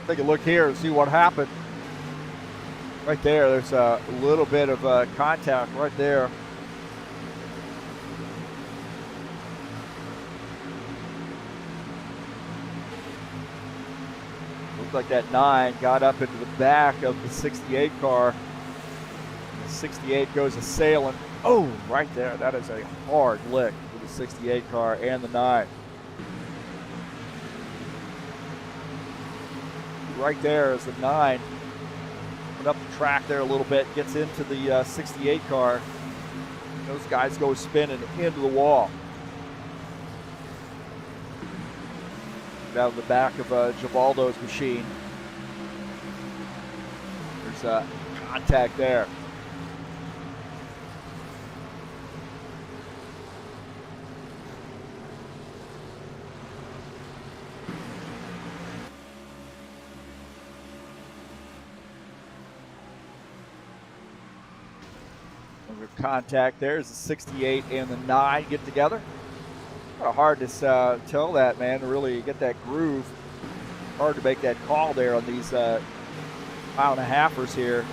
Take a look here and see what happened. Right there, there's a little bit of contact right there. Looks like that 9 got up into the back of the '68 car. The '68 goes a-sailing. Oh, right there. That is a hard lick for the '68 car and the 9. Right there is the 9. Went up the track there a little bit, gets into the '68 car. Those guys go spinning into the wall. Out of the back of Givaldo's machine. There's contact there. Contact there as the '68 and the 9 get together. Kind of hard to tell that, man, to really get that groove. Hard to make that call there on these mile-and-a-halfers here.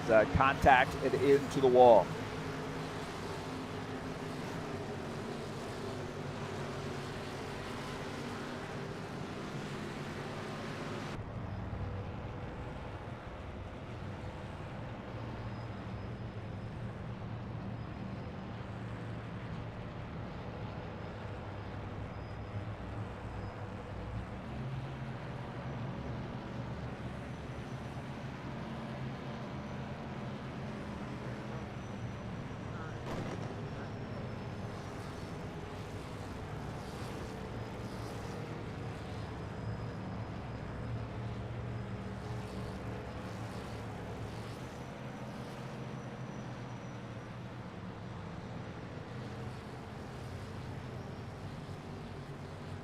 There's contact and into the wall.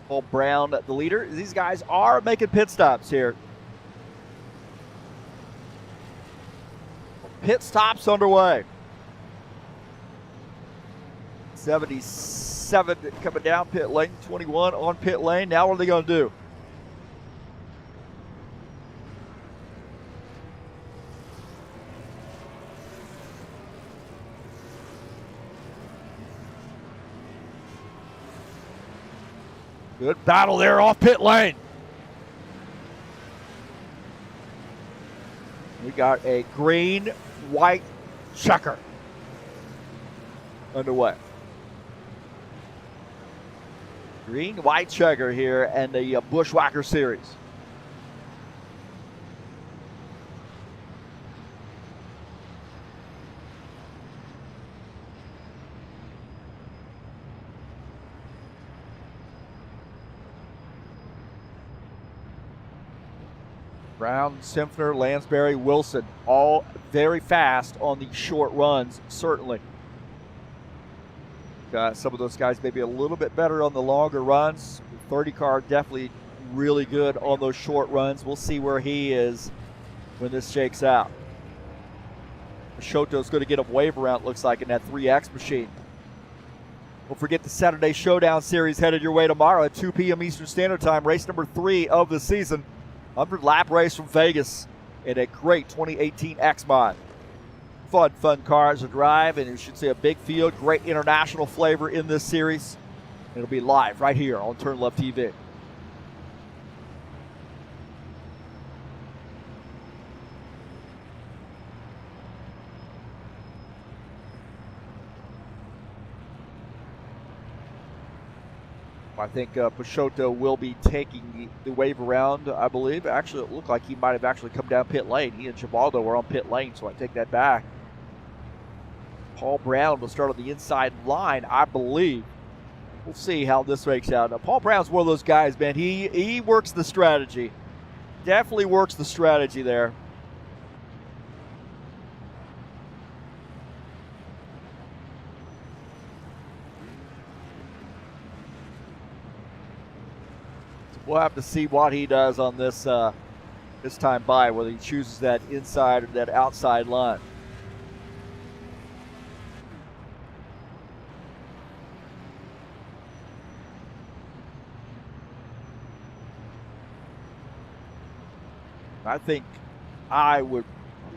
Paul Brown, the leader. These guys are making pit stops here. Pit stops underway. 77 coming down pit lane, 21 on pit lane. Now what are they going to do? Good battle there off pit lane. We got a green-white checker underway. Green-white checker here and the Buschwacker series. Brown, Simpner, Lansbury, Wilson, all very fast on the short runs, certainly. Some of those guys maybe a little bit better on the longer runs. The 30 car definitely really good on those short runs. We'll see where he is when this shakes out. Shoto's going to get a wave around, looks like, in that 3X machine. Don't forget the Saturday Showdown Series headed your way tomorrow at 2 p.m. Eastern Standard Time. Race number 3 of the season. 100-lap race from Vegas in a great 2018 X-Mod. Fun cars to drive, and you should see a big field, great international flavor in this series. It'll be live right here on TurnLeftTV. I think Peixoto will be taking the wave around, I believe. Actually, it looked like he might have actually come down pit lane. He and Gibaldo were on pit lane, so I take that back. Paul Brown will start on the inside line, I believe. We'll see how this makes out. Now, Paul Brown's one of those guys, man. He works the strategy. Definitely works the strategy there. We'll have to see what he does on this this time by, whether he chooses that inside or that outside line. I think I would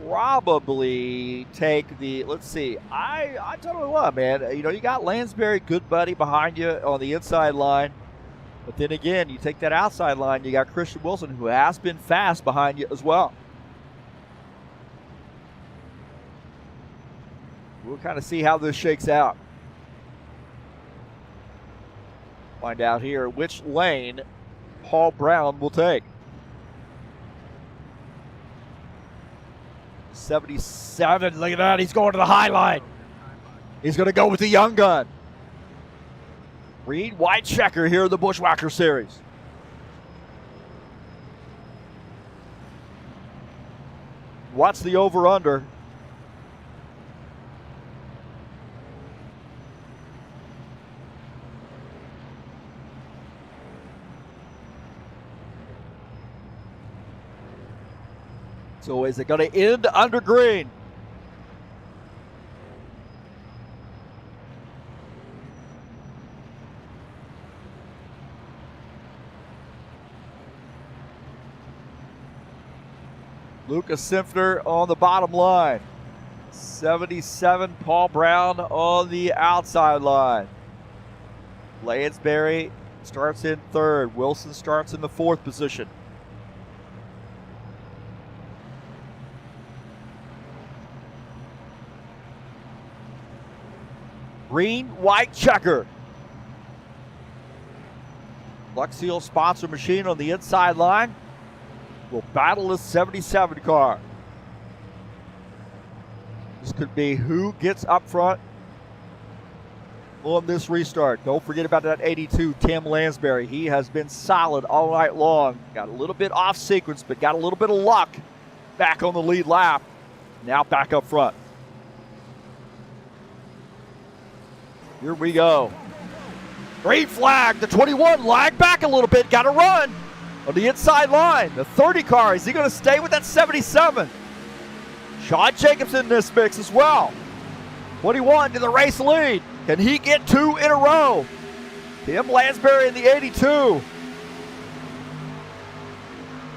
probably take the, let's see, I tell you what, man, you know, you got Lansbury, good buddy, behind you on the inside line. But then again, you take that outside line, you got Christian Wilson, who has been fast behind you as well. We'll kind of see how this shakes out. Find out here which lane Paul Brown will take. 77, look at that, he's going to the high line. He's going to go with the young gun. Green, white checker here in the Buschwacker Series. What's the over-under? So is it going to end under green? Lucas Simpner on the bottom line. 77, Paul Brown on the outside line. Lansbury starts in third. Wilson starts in the fourth position. Green, white checker. Flex Seal sponsor machine on the inside line will battle this 77 car. This could be who gets up front on this restart. Don't forget about that 82, Tim Lansbury. He has been solid all night long. Got a little bit off sequence, but got a little bit of luck back on the lead lap. Now back up front. Here we go. Green flag, the 21 lagged back a little bit, got to run on the inside line. The 30 car, is he going to stay with that 77? Sean Jacobson in this mix as well. 21 to the race lead. Can he get two in a row? Tim Lansbury in the 82.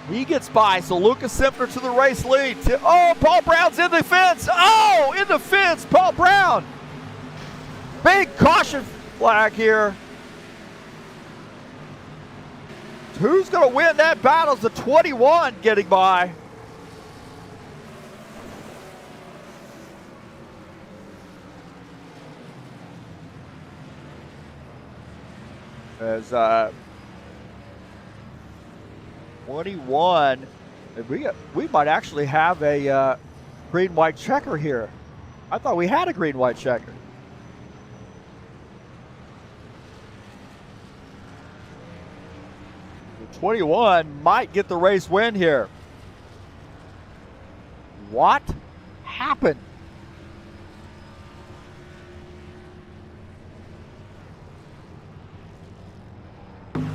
He gets by, so Lucas Simpner to the race lead. Oh, Paul Brown's in the fence. Oh, in the fence, Paul Brown. Big caution flag here. Who's going to win that battle? Is the 21 getting by? As 21, we might actually have a green-white checker here. I thought we had a green-white checker. 21 might get the race win here. What happened? Right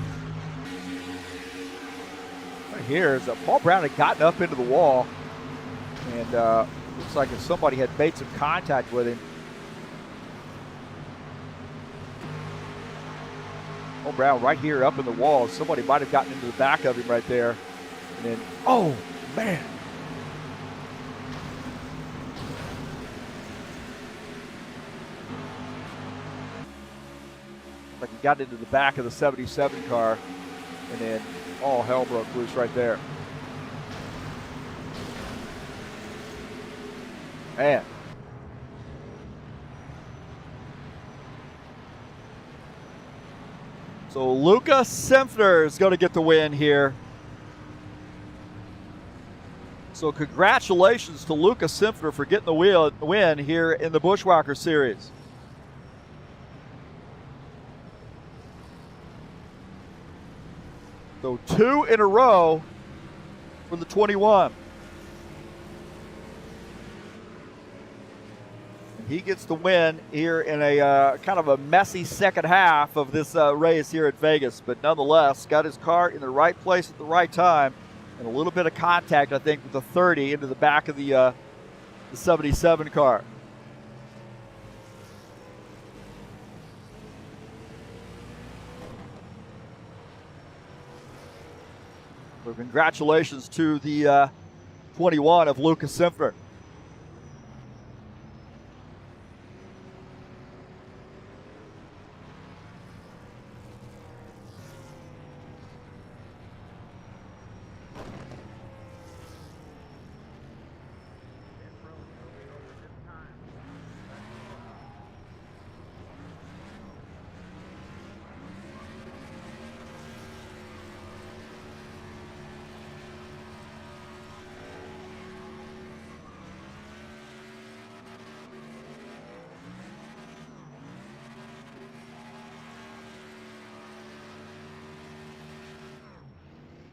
here is Paul Brown had gotten up into the wall, and looks like if somebody had made some contact with him. Paul Brown right here up in the wall. Somebody might have gotten into the back of him right there. And then, oh, man. He got into the back of the 77 car, and then all hell broke loose right there. Man. So Luca Simpner is going to get the win here. So congratulations to Luca Simpner for getting the win here in the Buschwacker Series. So 2 in a row for the 21. And he gets the win here in a kind of a messy second half of this race here at Vegas. But nonetheless, got his car in the right place at the right time. And a little bit of contact, I think, with the 30 into the back of the 77 car. So congratulations to the 21 of Luca Simpner.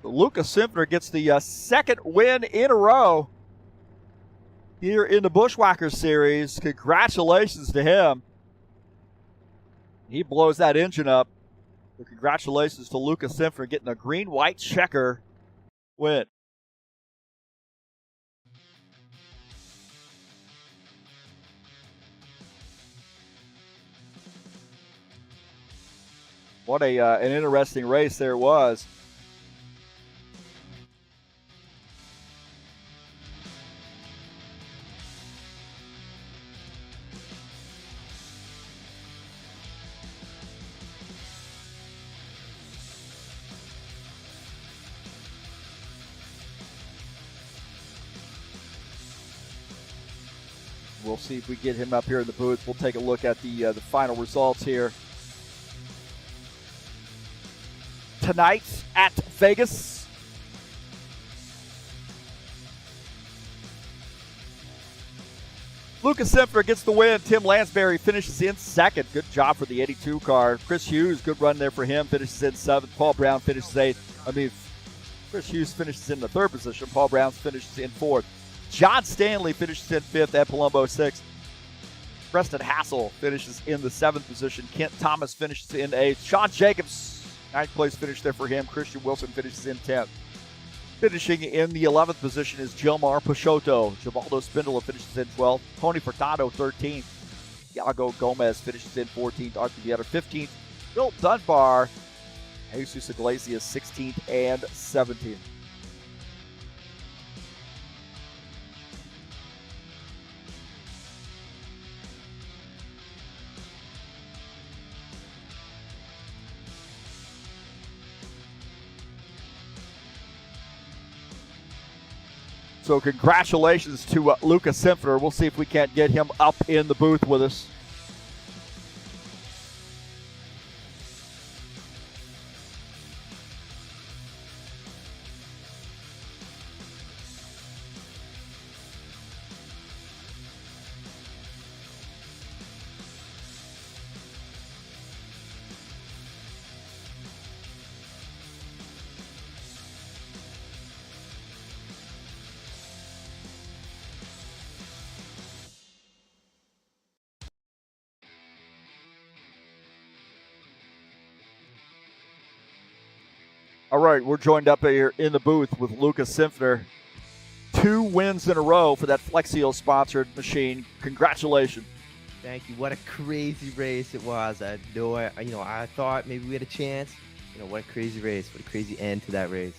Luca Simpner gets the second win in a row here in the Buschwackers Series. Congratulations to him. He blows that engine up. So congratulations to Luca Simpner getting a green-white checker win. What an interesting race there was. We'll see if we get him up here in the booth. We'll take a look at the final results here tonight at Vegas. Luca Simpner gets the win. Tim Lansbury finishes in second. Good job for the 82 car. Chris Hughes, good run there for him, finishes in seventh. Paul Brown finishes eighth. Chris Hughes finishes in the third position. Paul Brown finishes in fourth. John Stanley finishes in fifth at Palumbo sixth. Preston Hassel finishes in the seventh position. Kent Thomas finishes in eighth. Sean Jacobs, ninth place finish there for him. Christian Wilson finishes in 10th. Finishing in the 11th position is Gilmar Peixoto. Givaldo Spindola finishes in 12th. Tony Furtado 13th. Iago Gomez finishes in 14th. Arthur Vieira 15th. Bill Dunbar, Jesus Iglesias 16th and 17th. So congratulations to Luca Simpner. We'll see if we can't get him up in the booth with us. All right, we're joined up here in the booth with Luca Simpner. 2 wins in a row for that Flex Seal-sponsored machine. Congratulations. Thank you. What a crazy race it was. I thought maybe we had a chance. What a crazy race. What a crazy end to that race.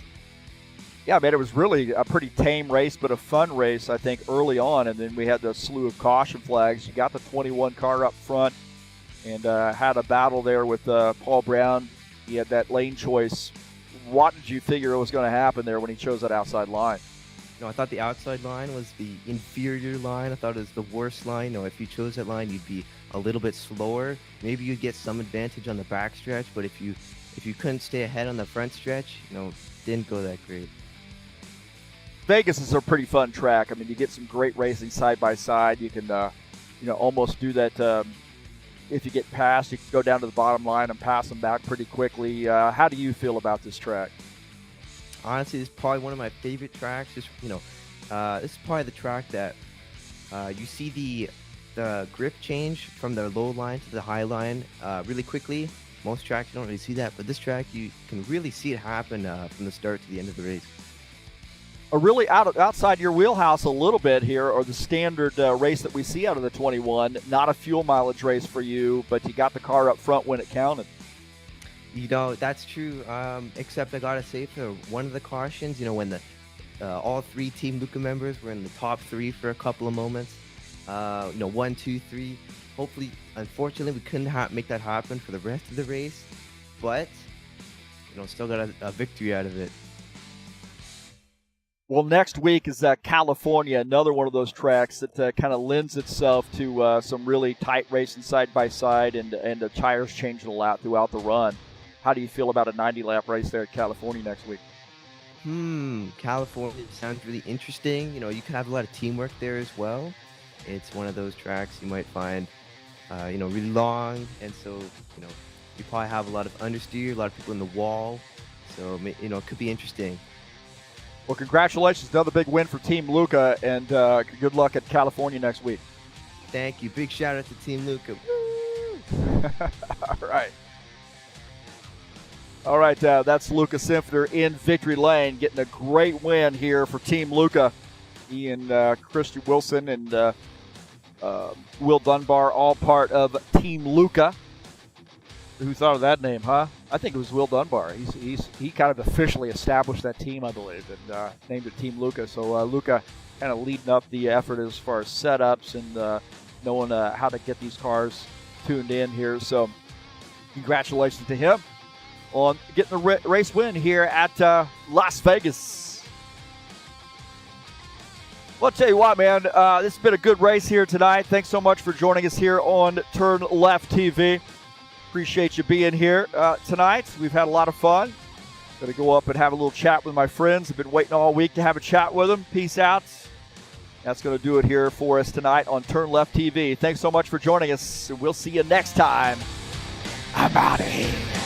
Yeah, man, it was really a pretty tame race, but a fun race, I think, early on. And then we had the slew of caution flags. You got the 21 car up front. and had a battle there with Paul Brown. He had that lane choice. What did you figure was going to happen there when he chose that outside line? I thought the outside line was the inferior line. I thought it was the worst line. If you chose that line, you'd be a little bit slower. Maybe you'd get some advantage on the back stretch, but if you couldn't stay ahead on the front stretch, didn't go that great. Vegas is a pretty fun track. I mean, you get some great racing side by side. You can, almost do that. If you get past, you can go down to the bottom line and pass them back pretty quickly. How do you feel about this track? Honestly, this is probably one of my favorite tracks. This is probably the track that you see the grip change from the low line to the high line really quickly. Most tracks you don't really see that, but this track you can really see it happen from the start to the end of the race. Really outside your wheelhouse a little bit here, or the standard race that we see out of the 21. Not a fuel mileage race for you, but you got the car up front when it counted. That's true, except I gotta say for one of the cautions, when all three Team Luca members were in the top three for a couple of moments, 1, 2, 3. Hopefully, unfortunately, we couldn't make that happen for the rest of the race, but still got a victory out of it. Well, next week is California, another one of those tracks that kind of lends itself to some really tight racing side by side, and the tires changing a lot throughout the run. How do you feel about a 90-lap race there at California next week? California sounds really interesting. You can have a lot of teamwork there as well. It's one of those tracks you might find, really long, and so, you probably have a lot of understeer, a lot of people in the wall, so, it could be interesting. Well, congratulations. Another big win for Team Luca, and good luck at California next week. Thank you. Big shout out to Team Luca. All right. All right, that's Luca Simfeter in victory lane, getting a great win here for Team Luca. He and Christian Wilson and Will Dunbar, all part of Team Luca. Who thought of that name, huh? I think it was Will Dunbar. He kind of officially established that team, I believe, and named it Team Luca. So Luca kind of leading up the effort as far as setups and knowing how to get these cars tuned in here. So congratulations to him on getting the race win here at Las Vegas. Well, I'll tell you what, man, this has been a good race here tonight. Thanks so much for joining us here on TurnLeftTV. Appreciate you being here tonight. We've had a lot of fun. Going to go up and have a little chat with my friends. I've been waiting all week to have a chat with them. Peace out. That's going to do it here for us tonight on TurnLeftTV. Thanks so much for joining us. We'll see you next time. I'm out of here.